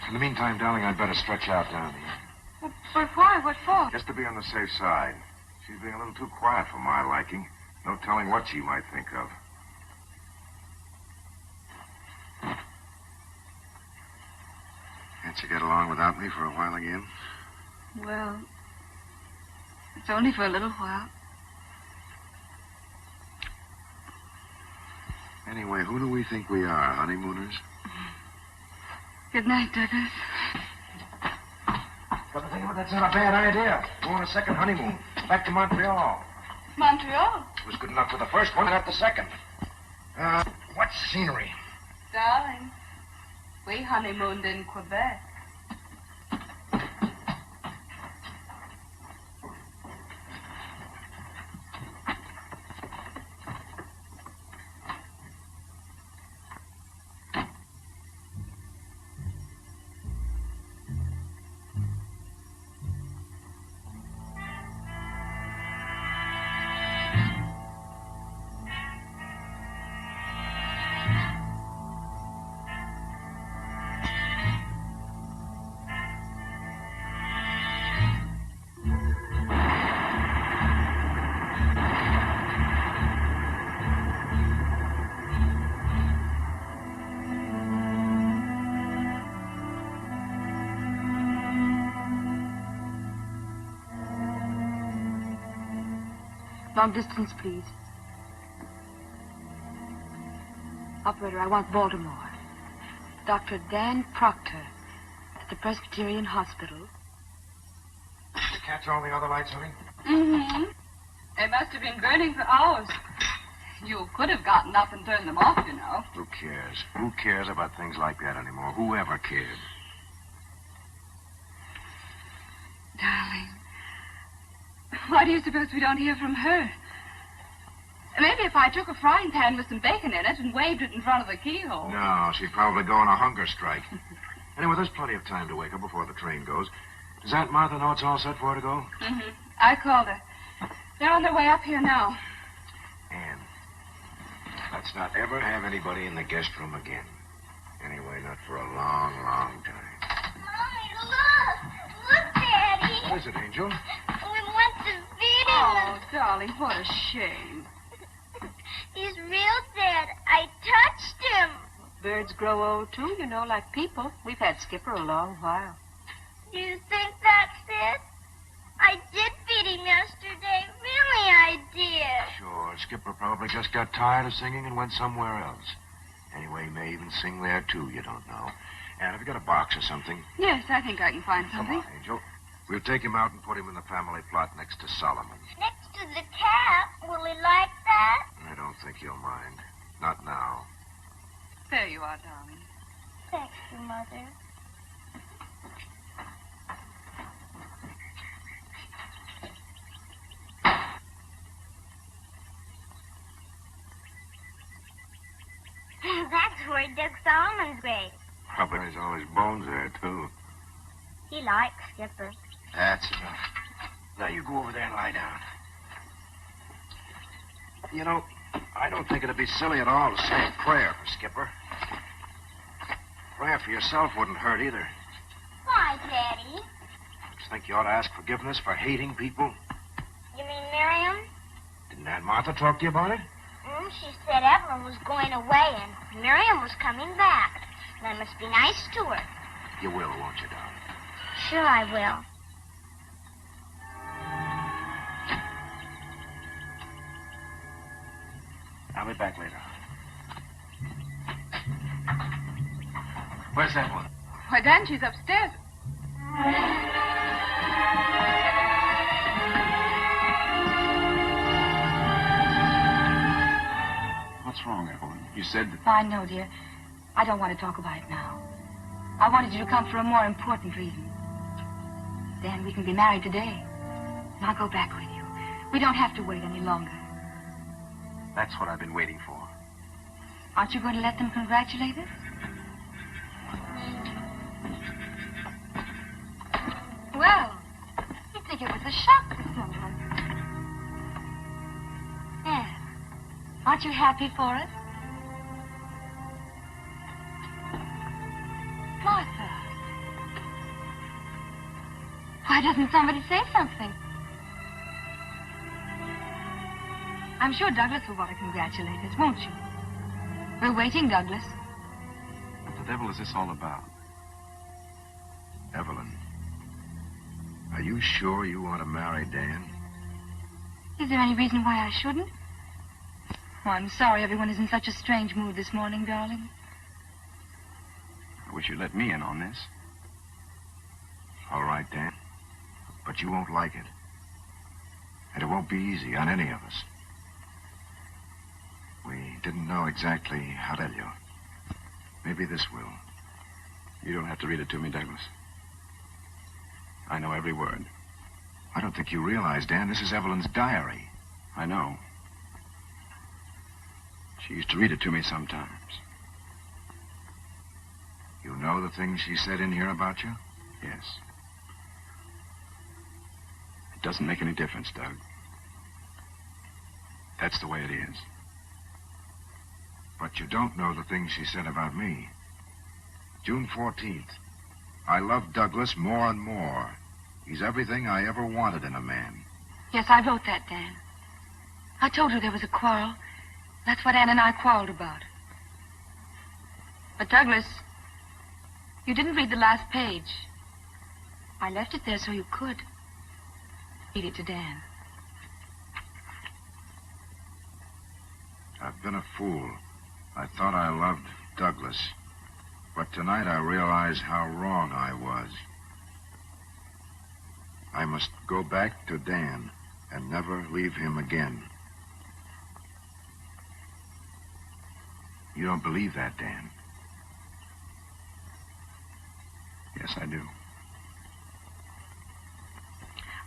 [SPEAKER 3] In the meantime, darling, I'd better stretch out down here.
[SPEAKER 9] But why? What for?
[SPEAKER 3] Just to be on the safe side. She's being a little too quiet for my liking. No telling what she might think of. Can't you get along without me for a while again?
[SPEAKER 2] Well, it's only for a little while.
[SPEAKER 3] Anyway, who do we think we are, honeymooners?
[SPEAKER 2] Good night, Douglas.
[SPEAKER 3] Come to think of it, that's not a bad idea. Go on a second honeymoon. Back to Montreal.
[SPEAKER 2] Montreal?
[SPEAKER 3] It was good enough for the first one, not the second. What scenery?
[SPEAKER 2] Darling, we honeymooned in Quebec.
[SPEAKER 9] Long distance, please. Operator, I want Baltimore. Dr. Dan Proctor at the Presbyterian Hospital.
[SPEAKER 3] Did you catch all the other lights, honey?
[SPEAKER 4] Mm-hmm. They must have been burning for hours. You could have gotten up and turned them off, you know.
[SPEAKER 3] Who cares? Who cares about things like that anymore? Who ever cared?
[SPEAKER 4] Darling, why do you suppose we don't hear from her? Maybe if I took a frying pan with some bacon in it and waved it in front of the keyhole.
[SPEAKER 3] No, she'd probably go on a hunger strike. Anyway, there's plenty of time to wake up before the train goes. Does Aunt Martha know it's all set for her to go?
[SPEAKER 4] Mm-hmm. I called her. They're on their way up here now.
[SPEAKER 3] Anne, let's not ever have anybody in the guest room again. Anyway, not for a long, long time.
[SPEAKER 11] Mommy, look! Look, Daddy!
[SPEAKER 3] What is it, Angel?
[SPEAKER 11] We went to feed him.
[SPEAKER 4] Oh, darling, what a shame.
[SPEAKER 11] He's real dead. I touched him.
[SPEAKER 1] Birds grow old, too, you know, like people. We've had Skipper a long while.
[SPEAKER 11] Do you think that's it? I did feed him yesterday. Really, I did.
[SPEAKER 3] Sure, Skipper probably just got tired of singing and went somewhere else. Anyway, he may even sing there, too, you don't know. Anne, have you got a box or something?
[SPEAKER 4] Yes, I think I can find something.
[SPEAKER 3] Come on, Angel. We'll take him out and put him in the family plot next to Solomon.
[SPEAKER 11] Next to the cat. Will he like that?
[SPEAKER 3] I don't think he'll mind. Not now.
[SPEAKER 4] There you are, darling.
[SPEAKER 11] Thank you, Mother. That's where he dug Solomon's grave.
[SPEAKER 3] Probably has all his bones there, too.
[SPEAKER 11] He likes Skipper.
[SPEAKER 3] That's enough. Now, you go over there and lie down. You know, I don't think it'd be silly at all to say a prayer for Skipper. Prayer for yourself wouldn't hurt either.
[SPEAKER 11] Why, Daddy?
[SPEAKER 3] Just think you ought to ask forgiveness for hating people.
[SPEAKER 11] You mean Miriam?
[SPEAKER 3] Didn't Aunt Martha talk to you about it?
[SPEAKER 11] She said Evelyn was going away and Miriam was coming back. And I must be nice to her.
[SPEAKER 3] You will, won't you, darling?
[SPEAKER 11] Sure I will.
[SPEAKER 3] I'll be back later. Where's that one?
[SPEAKER 4] Why, Dan, she's upstairs.
[SPEAKER 10] What's wrong, Evelyn? You said that...
[SPEAKER 9] I know, dear. I don't want to talk about it now. I wanted you to come for a more important reason. Dan, we can be married today. And I'll go back with you. We don't have to wait any longer.
[SPEAKER 3] That's what I've been waiting for.
[SPEAKER 9] Aren't you going to let them congratulate us? Well, you'd think it was a shock to someone. Yeah. Aren't you happy for us? Martha. Why doesn't somebody say something? I'm sure Douglas will want to congratulate us, won't you? We're waiting, Douglas.
[SPEAKER 10] What the devil is this all about?
[SPEAKER 3] Evelyn, are you sure you want to marry Dan?
[SPEAKER 9] Is there any reason why I shouldn't? Oh, I'm sorry everyone is in such a strange mood this morning, darling.
[SPEAKER 10] I wish you'd let me in on this.
[SPEAKER 3] All right, Dan. But you won't like it. And it won't be easy on any of us. We didn't know exactly how to tell you. Maybe this will.
[SPEAKER 10] You don't have to read it to me, Douglas. I know every word.
[SPEAKER 3] I don't think you realize, Dan, this is Evelyn's diary.
[SPEAKER 10] I know. She used to read it to me sometimes.
[SPEAKER 3] You know the things she said in here about you?
[SPEAKER 10] Yes. It doesn't make any difference, Doug. That's the way it is.
[SPEAKER 3] But you don't know the things she said about me. June 14th. I love Douglas more and more. He's everything I ever wanted in a man.
[SPEAKER 9] Yes, I wrote that, Dan. I told her there was a quarrel. That's what Ann and I quarreled about. But, Douglas, you didn't read the last page. I left it there so you could. Read it to Dan.
[SPEAKER 3] I've been a fool. I thought I loved Douglas. But tonight I realize how wrong I was. I must go back to Dan and never leave him again. You don't believe that, Dan?
[SPEAKER 10] Yes, I do.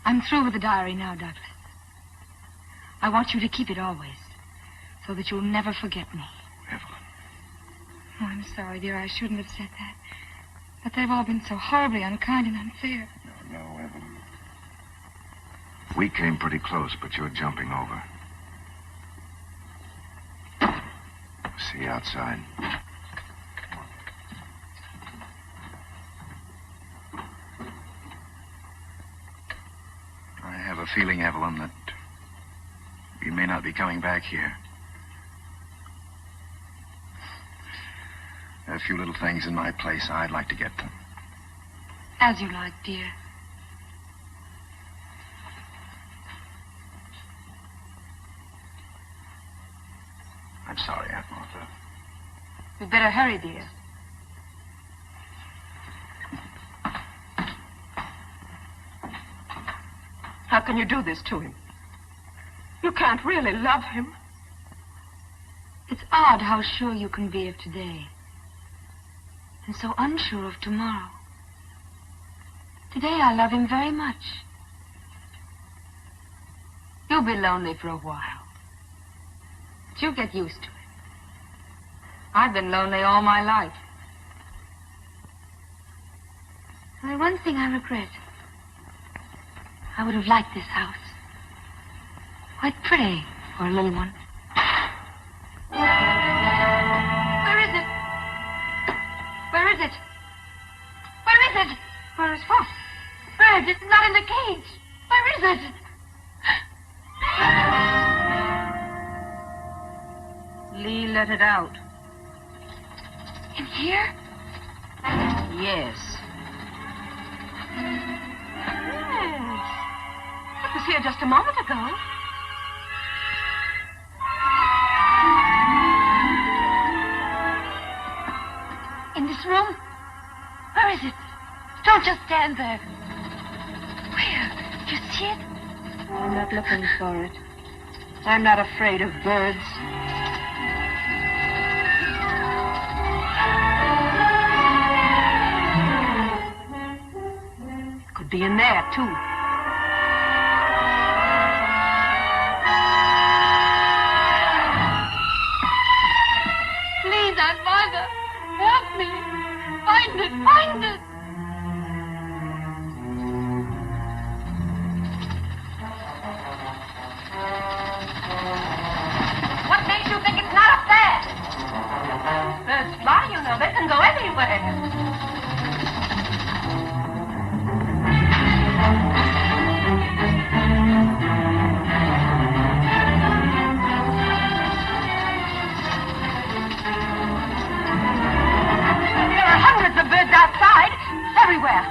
[SPEAKER 9] I'm through with the diary now, Douglas. I want you to keep it always, so that you'll never forget me.
[SPEAKER 10] Evelyn.
[SPEAKER 9] Oh, I'm sorry, dear. I shouldn't have said that. But they've all been so horribly unkind and unfair.
[SPEAKER 3] No, Evelyn. We came pretty close, but you're jumping over. See you outside.
[SPEAKER 10] I have a feeling, Evelyn, that we may not be coming back here. There are a few little things in my place. I'd like to get them.
[SPEAKER 9] As you like, dear.
[SPEAKER 10] I'm sorry, Aunt Martha.
[SPEAKER 9] You'd better hurry, dear.
[SPEAKER 12] How can you do this to him? You can't really love him.
[SPEAKER 9] It's odd how sure you can be of today, and so unsure of tomorrow. Today I love him very much. You'll be lonely for a while, but you'll get used to it. I've been lonely all my life. Only one thing I regret. I would have liked this house. Quite pretty for a little one. Where is it? Where is it? Where is it? Where is what? Bird, it's not in the cage. Where is it?
[SPEAKER 12] Lee let it out.
[SPEAKER 9] In here?
[SPEAKER 12] Yes. It was here just a moment ago.
[SPEAKER 9] In this room? Where is it? Don't just stand there. Where? Do you see it?
[SPEAKER 12] I'm not looking for it. I'm not afraid of birds. It could be in there, too.
[SPEAKER 9] Please, Aunt Martha, help me. Find it, find it.
[SPEAKER 12] What makes you think it's not up there? Birds fly, you know. They can go anywhere. There are hundreds of birds outside, everywhere.